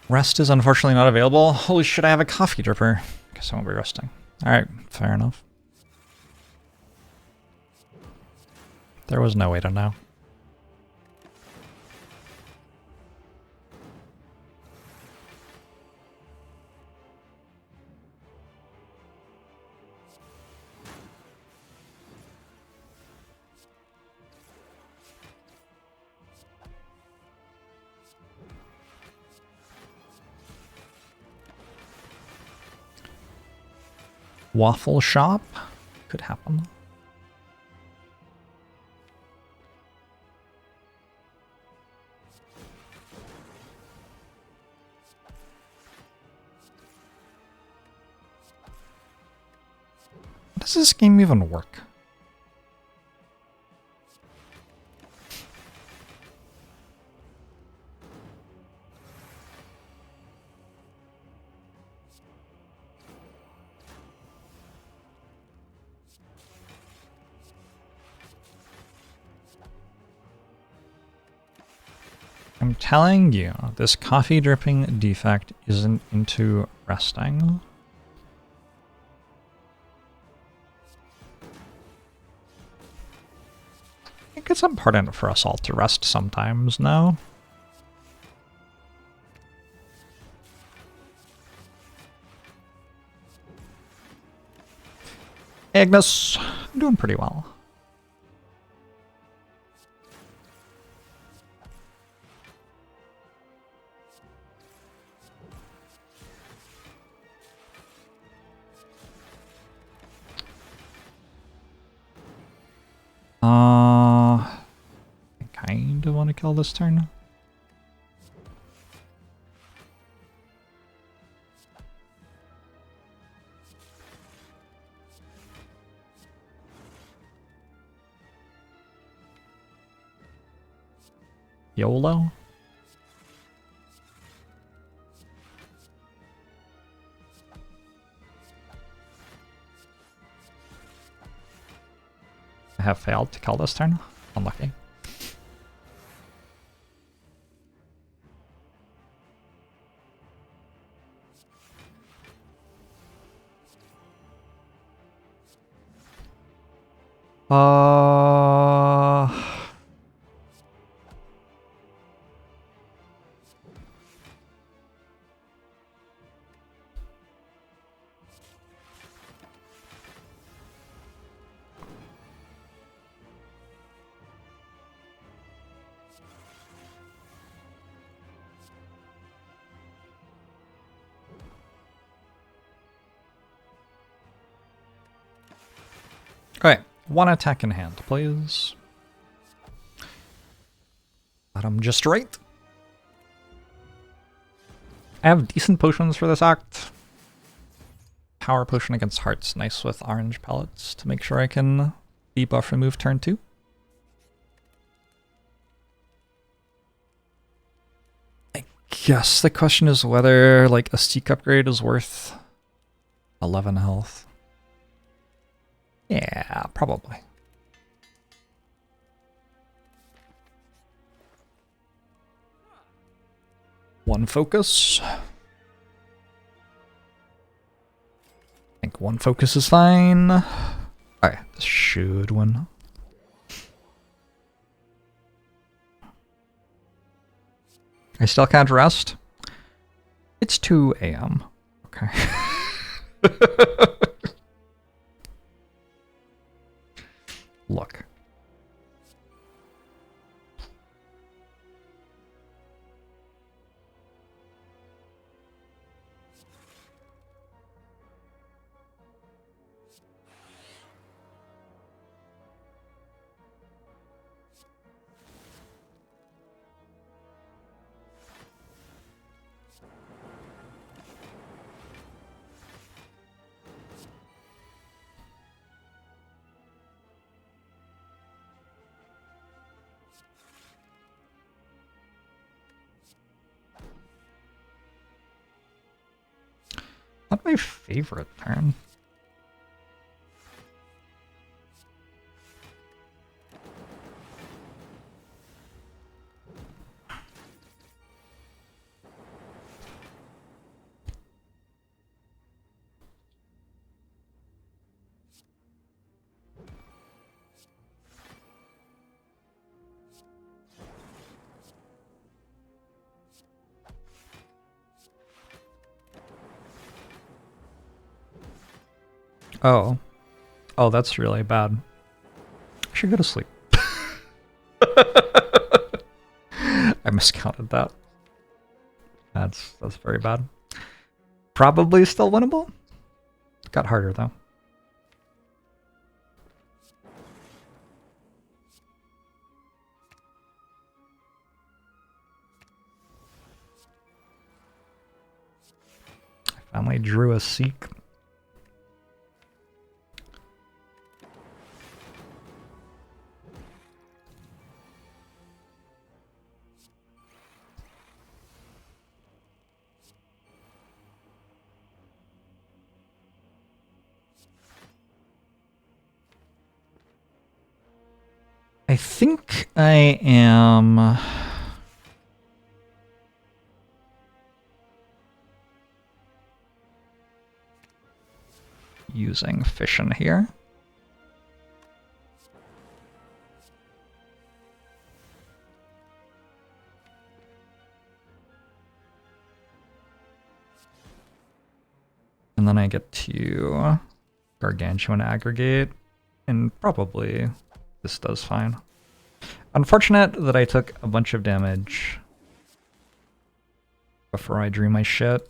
Speaker 1: Rest is unfortunately not available. Holy shit, I have a coffee dripper. Guess I won't be resting. Alright, fair enough. There was no way to know. Waffle shop could happen. Does this game even work? I'm telling you, this coffee dripping defect isn't into resting. I think it's important for us all to rest sometimes, no? Agnes, I'm doing pretty well. I kind of want to kill this turn. YOLO? I have failed to kill this turn. Unlucky. Okay, one attack in hand, please. Got him just right. I have decent potions for this act. Power potion against hearts, nice with orange pellets to make sure I can debuff remove turn 2. I guess the question is whether like a Seek upgrade is worth 11 health. Yeah, probably. One focus. I think one focus is fine. Alright, this should win. I still can't rest. It's 2 AM. Okay. Look. Not my favorite turn. Oh. Oh, that's really bad. I should go to sleep. I miscounted that. That's very bad. Probably still winnable. Got harder though. I finally drew a Seek. I think I am using fission here. And then I get to Gargantuan Aggregate, and probably this does fine. Unfortunate that I took a bunch of damage before I drew my shit.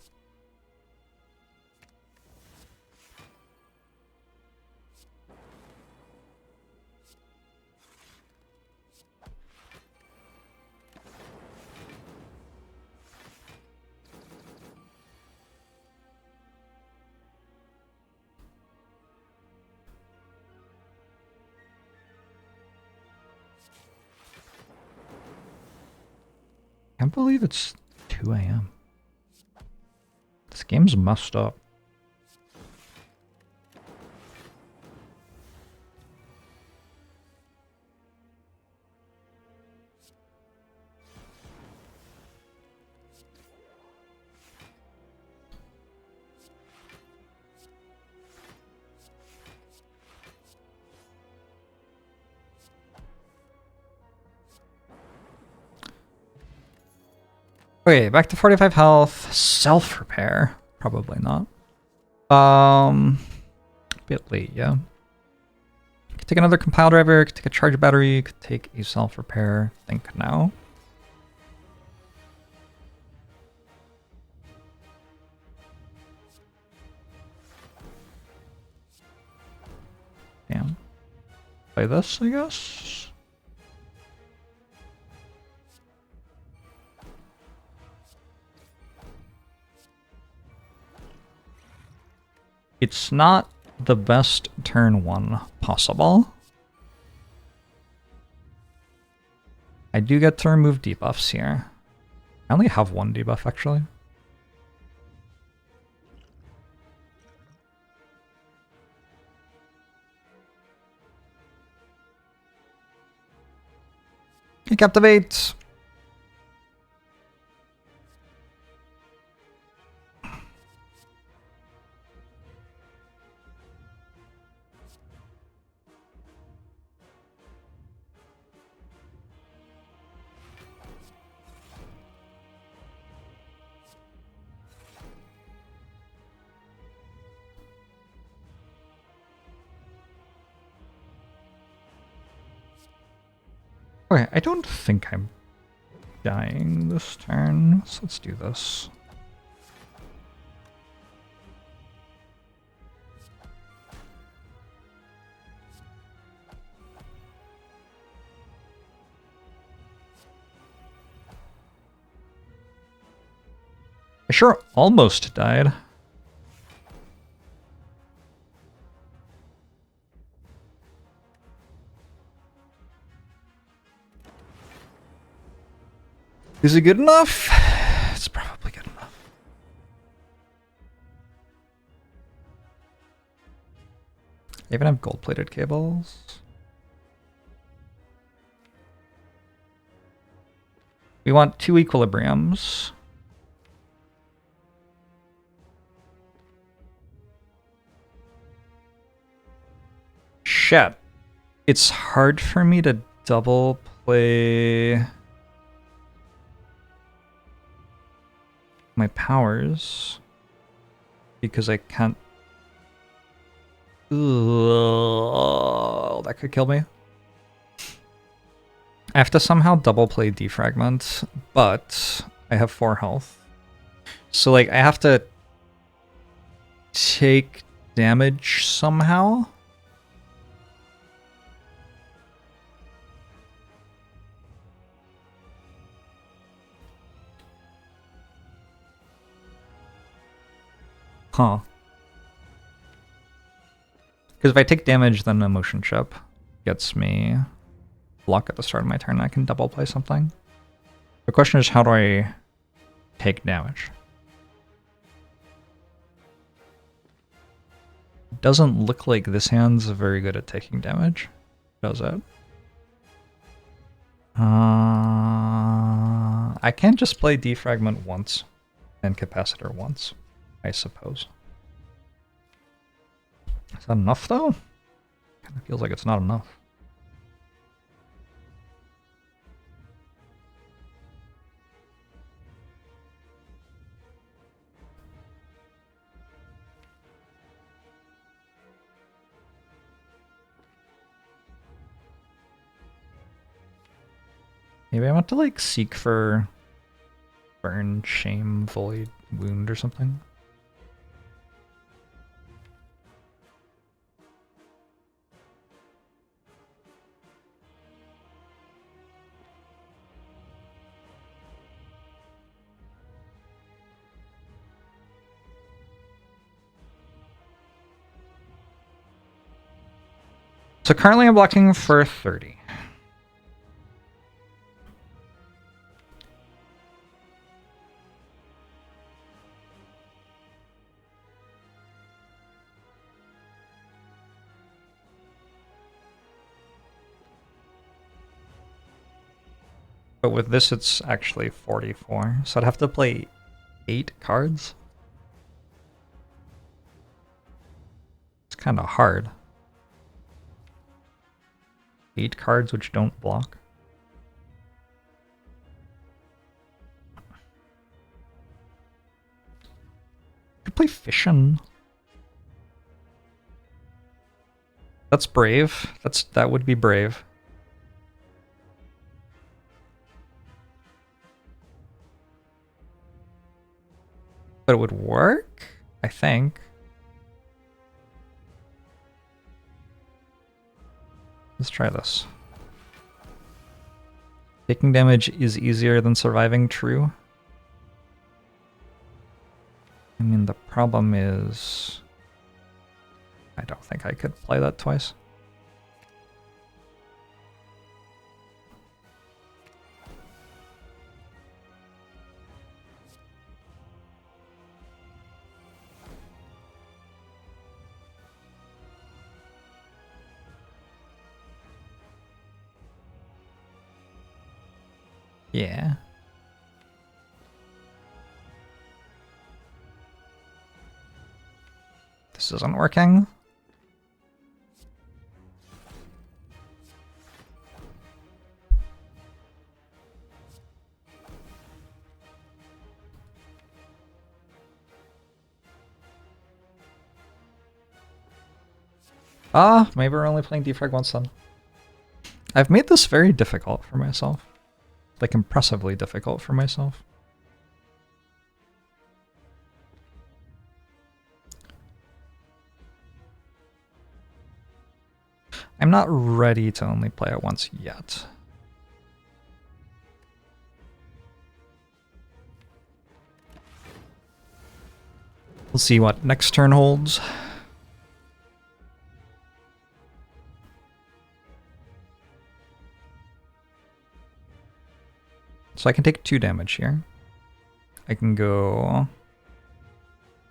Speaker 1: Can't believe it's 2 a.m. This game's messed up. Okay, back to 45 health. Self-repair. Probably not. A bit late, yeah. Could take another compile driver, could take a charge battery, could take a self-repair. Think now. Damn. Play this, I guess. It's not the best turn 1 possible. I do get to remove debuffs here. I only have 1 debuff, actually. Captivate! Okay, I don't think I'm dying this turn, so let's do this. I sure almost died. Is it good enough? It's probably good enough. I even have gold-plated cables. We want 2 equilibriums. Shit. It's hard for me to double play my powers because I can't. Ugh, that could kill me. I have to somehow double play defragment, but I have 4 health. So like I have to take damage somehow. Huh. Because if I take damage, then a motion chip gets me block at the start of my turn. I can double play something. The question is, how do I take damage? Doesn't look like this hand's very good at taking damage, does it? I can't just play defragment once and capacitor once, I suppose. Is that enough, though? Kind of feels like it's not enough. Maybe I want to, like, seek for burn, shame, void, wound, or something. So currently I'm blocking for 30. But with this, it's actually 44. So I'd have to play 8 cards. It's kind of hard. 8 cards which don't block. Could play Fission. That's brave. That would be brave. But it would work, I think. Let's try this. Taking damage is easier than surviving, true. I mean, the problem is I don't think I could play that twice. Yeah. This isn't working. Ah, maybe we're only playing Defect once then. I've made this very difficult for myself. Like, impressively difficult for myself. I'm not ready to only play it once yet. We'll see what next turn holds. So I can take 2 damage here. I can go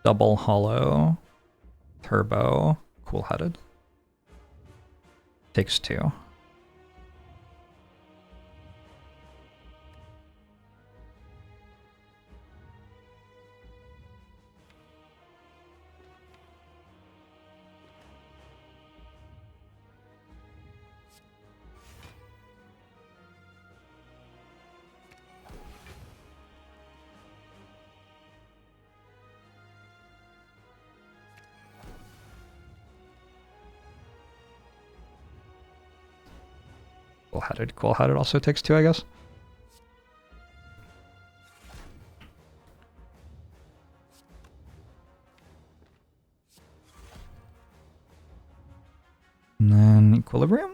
Speaker 1: double hollow, turbo, cool-headed. Takes 2. Cool-headed. Cool-headed also takes 2, I guess. And then Equilibrium.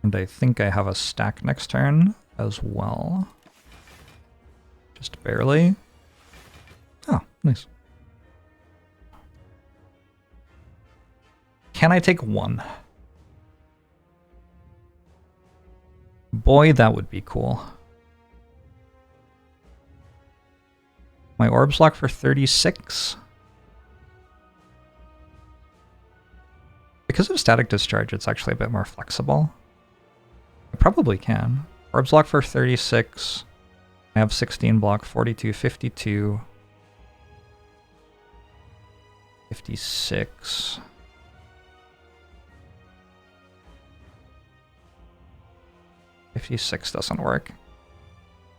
Speaker 1: And I think I have a stack next turn as well. Just barely. Oh, nice. Can I take 1? Boy, that would be cool. My orbs lock for 36. Because of static discharge, it's actually a bit more flexible. I probably can. Orbs lock for 36. I have 16 block, 42, 52. 56. $56 doesn't work.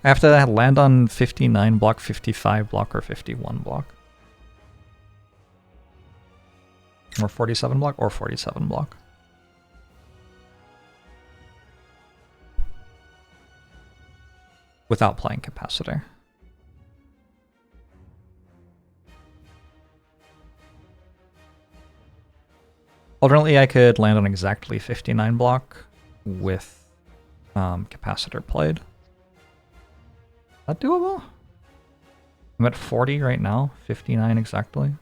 Speaker 1: I have to land on 59 block, 55 block, or 51 block. Or 47 block, or 47 block. Without playing capacitor. Alternately, I could land on exactly 59 block with capacitor played. Is that doable? I'm at 40 right now, 59 exactly.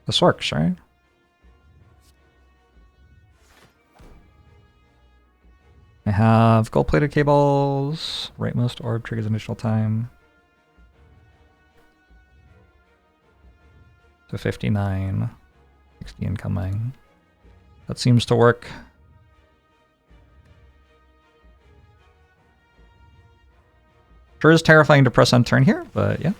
Speaker 1: This works, right? I have gold-plated cables. Rightmost orb triggers initial time. So 59. 60 incoming. That seems to work. Sure is terrifying to press on turn here, but yeah.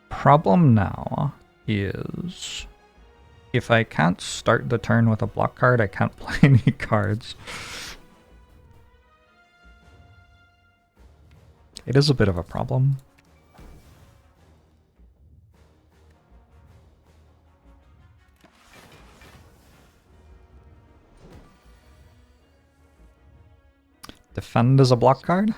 Speaker 1: Problem now is if I can't start the turn with a block card, I can't play any cards. It is a bit of a problem. Defend is a block card.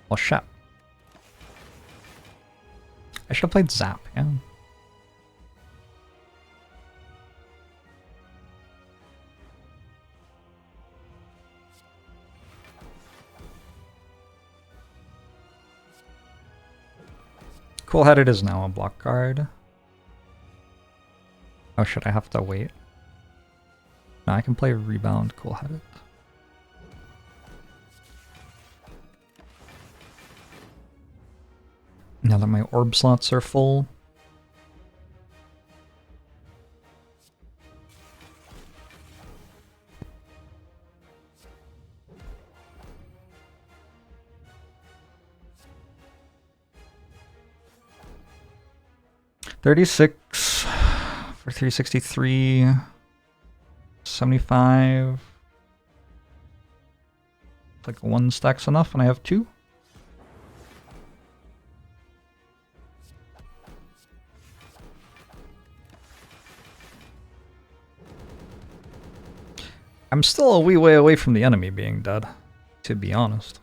Speaker 1: Well, shit. I should have played Zap, yeah. Cool-Headed is now a block card. Oh, should I have to wait? No, I can play Rebound Cool-Headed. Now that my orb slots are full. $36 for 363. 75. Like one stack's enough and I have two. I'm still a wee way away from the enemy being dead, to be honest.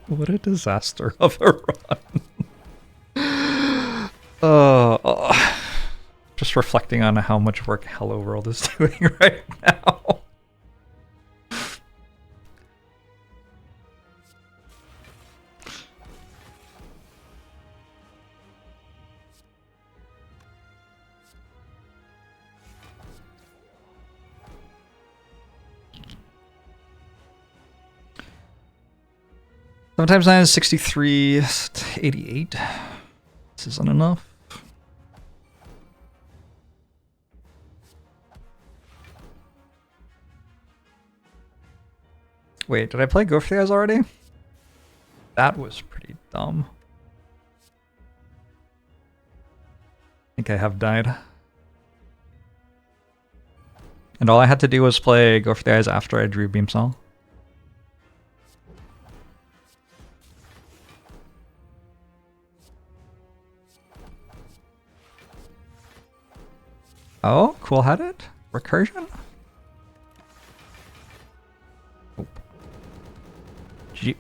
Speaker 1: What a disaster of a run. Just reflecting on how much work Hello World is doing right now. Sometimes 9 is 63 to 88. This isn't enough. Wait, did I play Go for the Eyes already? That was pretty dumb. I think I have died. And all I had to do was play Go for the Eyes after I drew Beam Cell. Oh, Cool-Headed? Recursion? Oh. GG.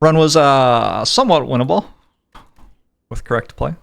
Speaker 1: Run was somewhat winnable with correct play.